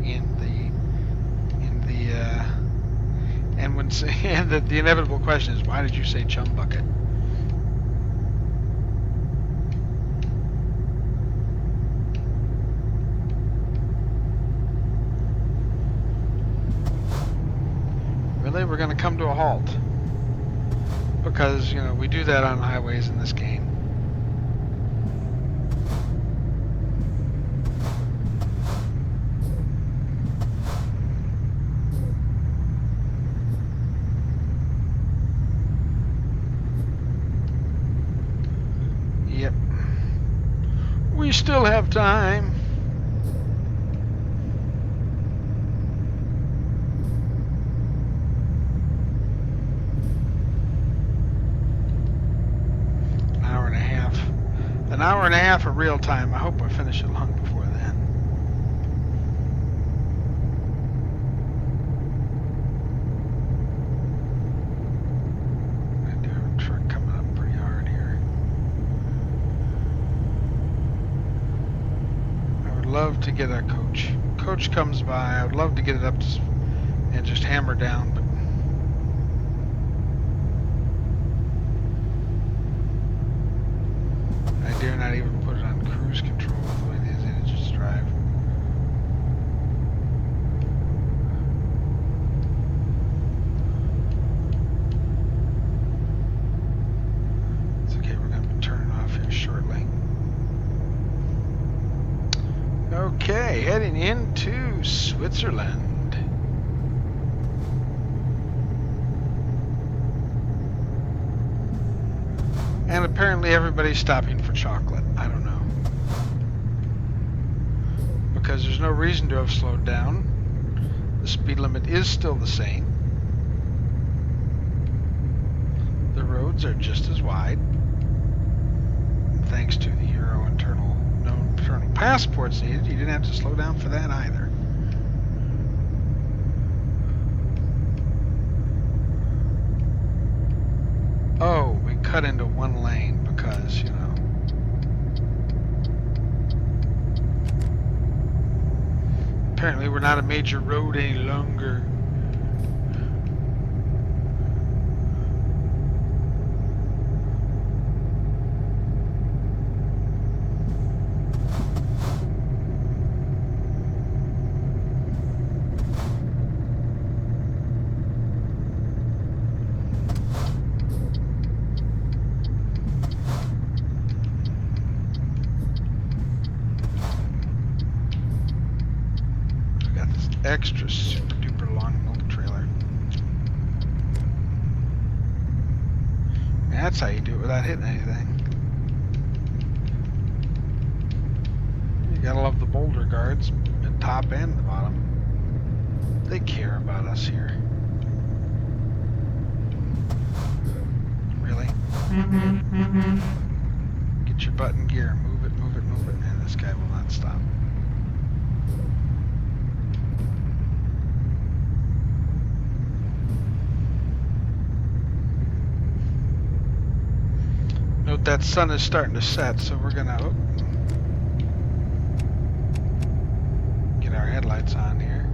the inevitable question is, why did you say Chum Bucket? We're going to come to a halt because we do that on highways in this game. Yep, we still have time. An hour and a half of real time. I hope I finish it long before then. I do have a truck coming up pretty hard here. I would love to get a coach. Coach comes by. I would love to get it up and just hammer down, but I dare not even put it on cruise control the way these idiots drive. It's okay, we're going to be turning off here shortly. Okay, heading into Switzerland. And apparently everybody's stopping for chocolate. I don't know. Because there's no reason to have slowed down. The speed limit is still the same. The roads are just as wide. And thanks to the Euro internal passports needed, you didn't have to slow down for that either. Oh, we cut into one lane because, apparently we're not a major road any longer. extra super duper long milk trailer. And that's how you do it without hitting anything. You gotta love the boulder guards, at top and the bottom. They care about us here. Really? Get your butt in gear. Move it, move it, move it. And this guy will not stop. Note that sun is starting to set, so we're gonna get our headlights on here.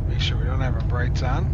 Make sure we don't have our brights on.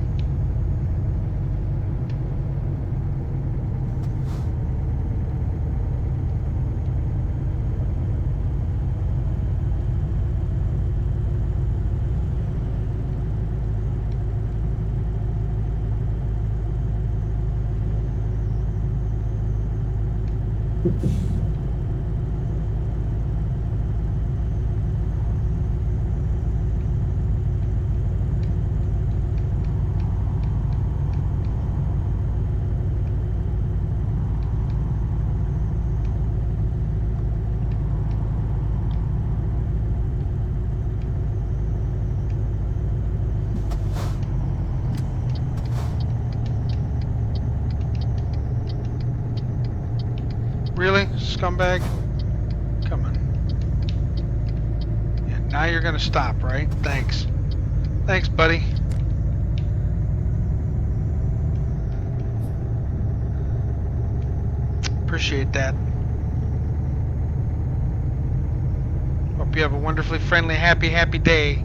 Really? Scumbag? Come on. Yeah, now you're gonna stop, right? Thanks. Thanks, buddy. Appreciate that. Hope you have a wonderfully friendly, happy day.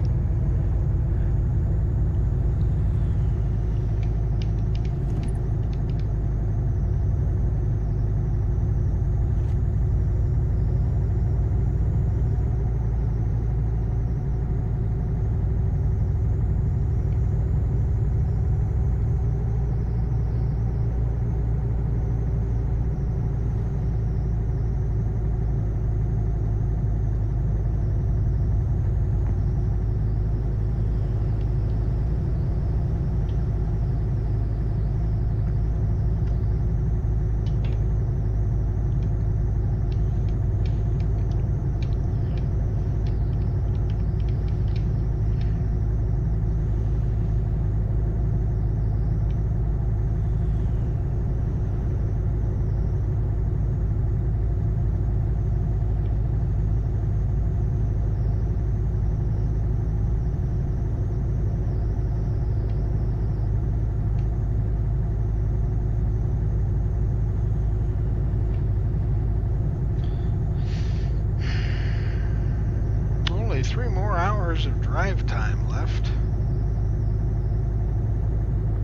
Only 3 more hours of drive time left.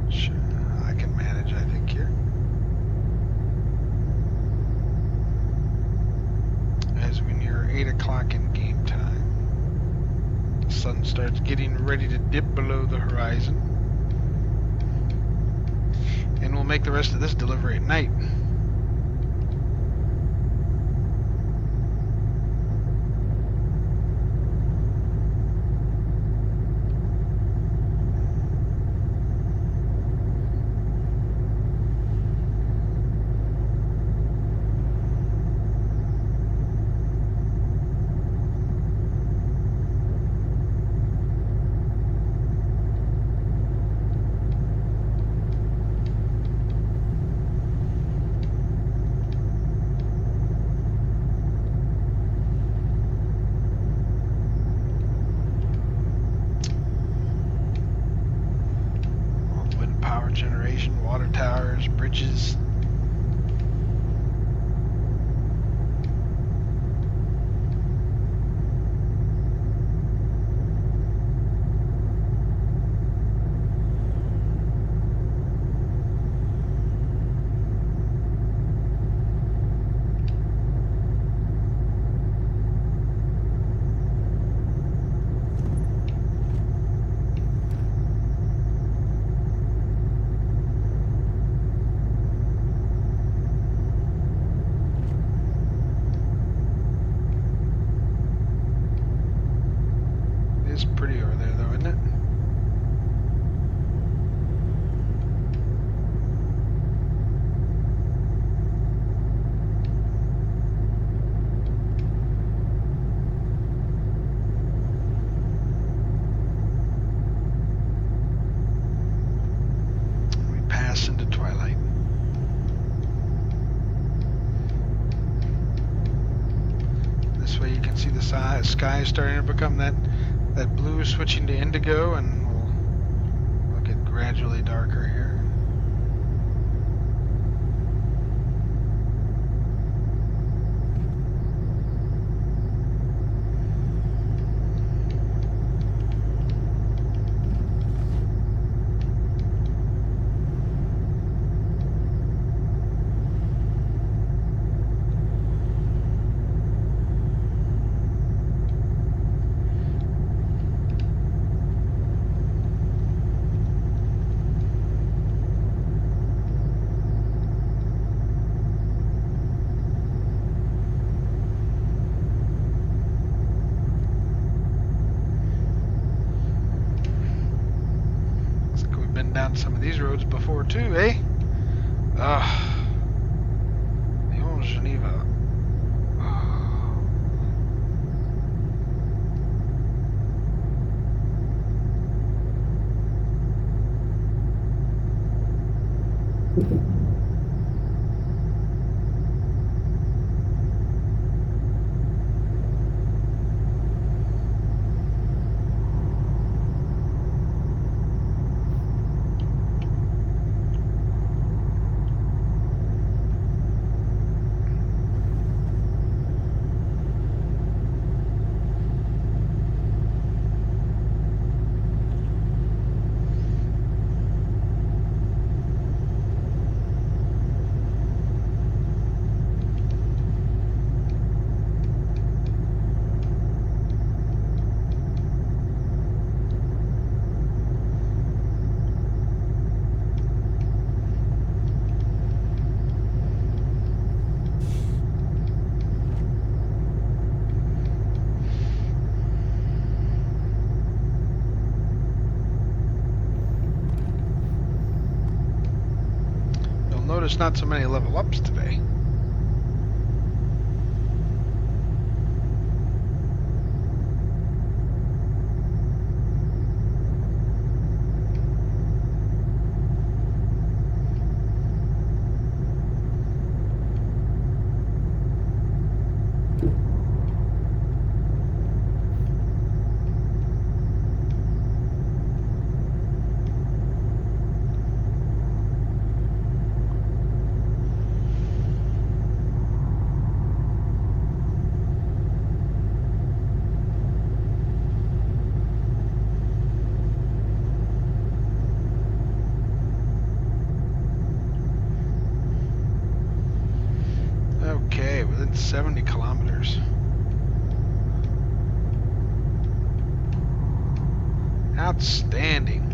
Which I can manage, I think, here. As we near 8 o'clock in game time, the sun starts getting ready to dip below the horizon. And we'll make the rest of this delivery at night. Generation, water towers, bridges. sky is starting to become that blue switching to indigo, and we'll get gradually darker here. Down some of these roads before too, eh? The old Geneva. Notice not so many level ups today. Okay, within 70 kilometers. Outstanding.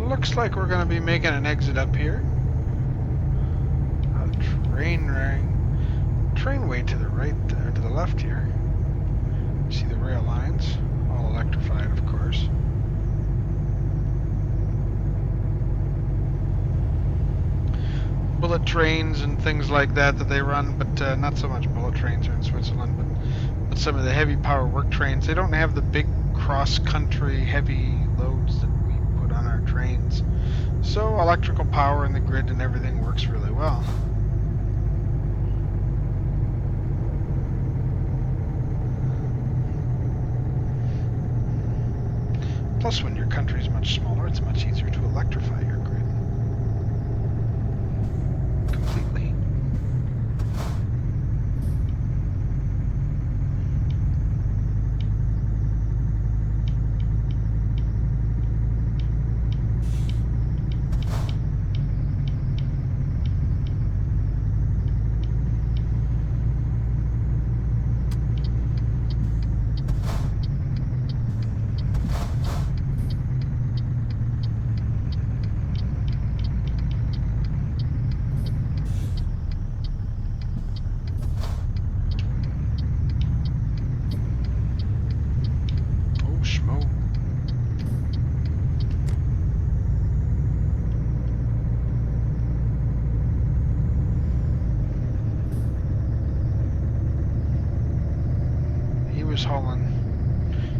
Looks like we're going to be making an exit up here. Trainway to the right, to the left here. See the rail lines, all electrified, of course. Bullet trains and things like that they run, but not so much bullet trains are in Switzerland, but some of the heavy power work trains, they don't have the big cross-country heavy loads that trains. So electrical power in the grid and everything works really well. Plus, when your country is much smaller, it's much easier to electrify your grid completely.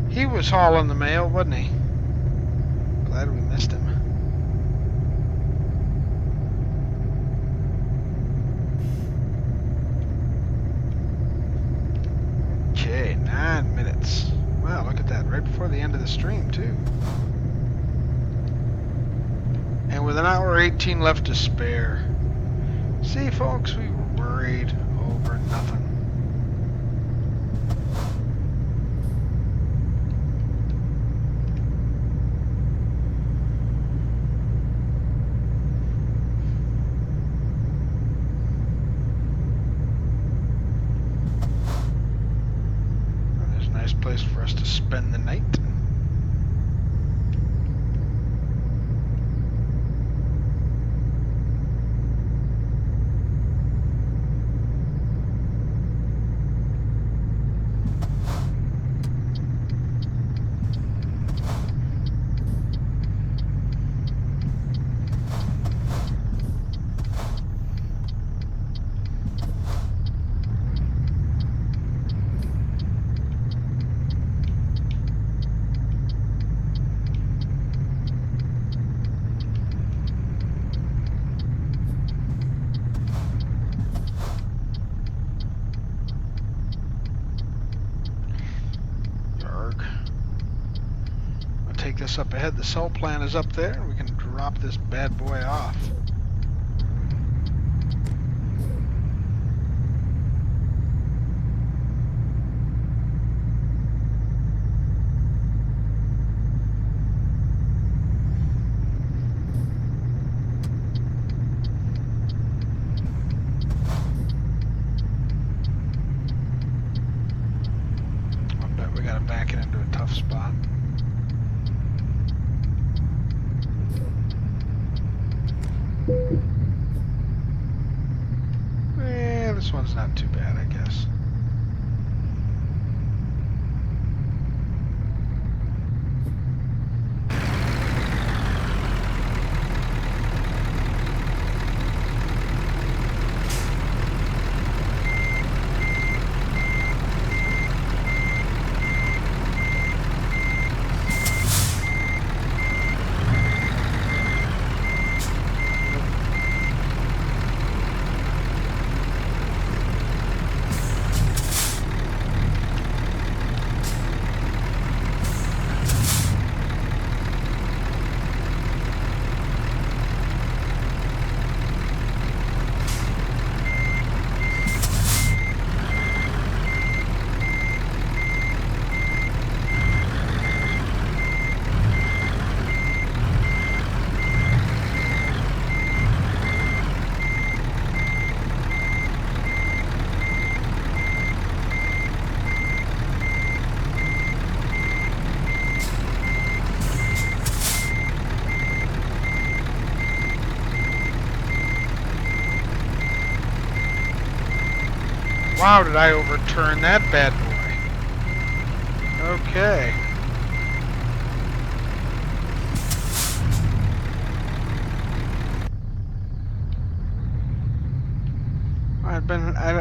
He was hauling the mail, wasn't he? Glad we missed him. Okay, 9 minutes. Wow, look at that. Right before the end of the stream, too. And with an hour 18 left to spare. See, folks, we were worried over nothing. Place for us to spend the night. This up ahead. The cell plant is up there. We can drop this bad boy off. I bet we gotta back it into a tough spot. Yeah, this one's not too bad, I guess. Wow, did I overturn that bad boy. Okay. I've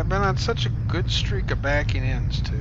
been on such a good streak of backing ins too.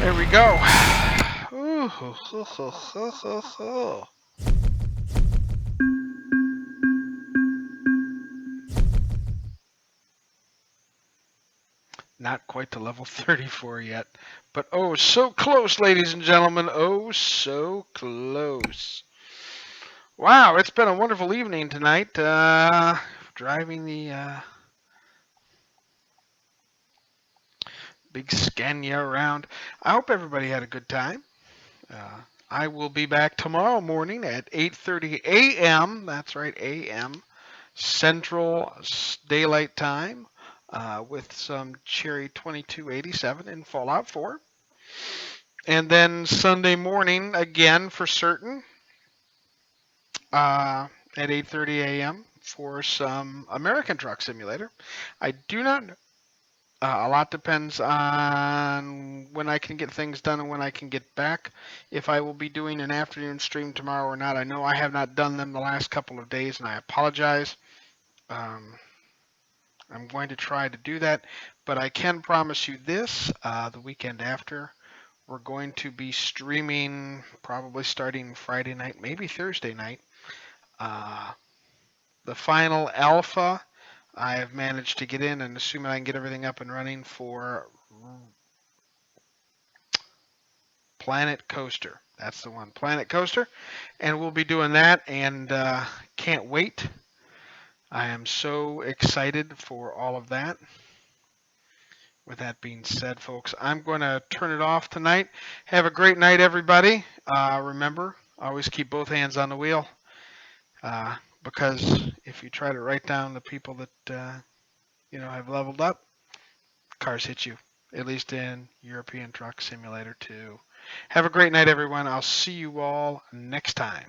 There we go. Ooh, ho, ho, ho, ho, ho, ho. Not quite to level 34 yet, but oh, so close, ladies and gentlemen. Oh, so close. Wow, it's been a wonderful evening tonight. Driving the big Scania around. I hope everybody had a good time. I will be back tomorrow morning at 8:30 a.m. That's right, a.m. Central Daylight Time with some Cherry 2287 in Fallout 4. And then Sunday morning again for certain at 8:30 a.m. for some American Truck Simulator. I do not a lot depends on when I can get things done and when I can get back. If I will be doing an afternoon stream tomorrow or not, I know I have not done them the last couple of days, and I apologize. I'm going to try to do that, but I can promise you this, the weekend after, we're going to be streaming probably starting Friday night, maybe Thursday night. The final alpha I have managed to get in, and assuming I can get everything up and running for Planet Coaster. That's the one, Planet Coaster. And we'll be doing that, and can't wait. I am so excited for all of that. With that being said, folks, I'm going to turn it off tonight. Have a great night, everybody. Remember, always keep both hands on the wheel. Because if you try to write down the people that have leveled up, cars hit you. At least in European Truck Simulator 2. Have a great night, everyone. I'll see you all next time.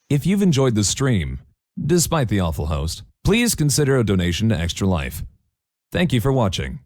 If you've enjoyed the stream, despite the awful host, please consider a donation to Extra Life. Thank you for watching.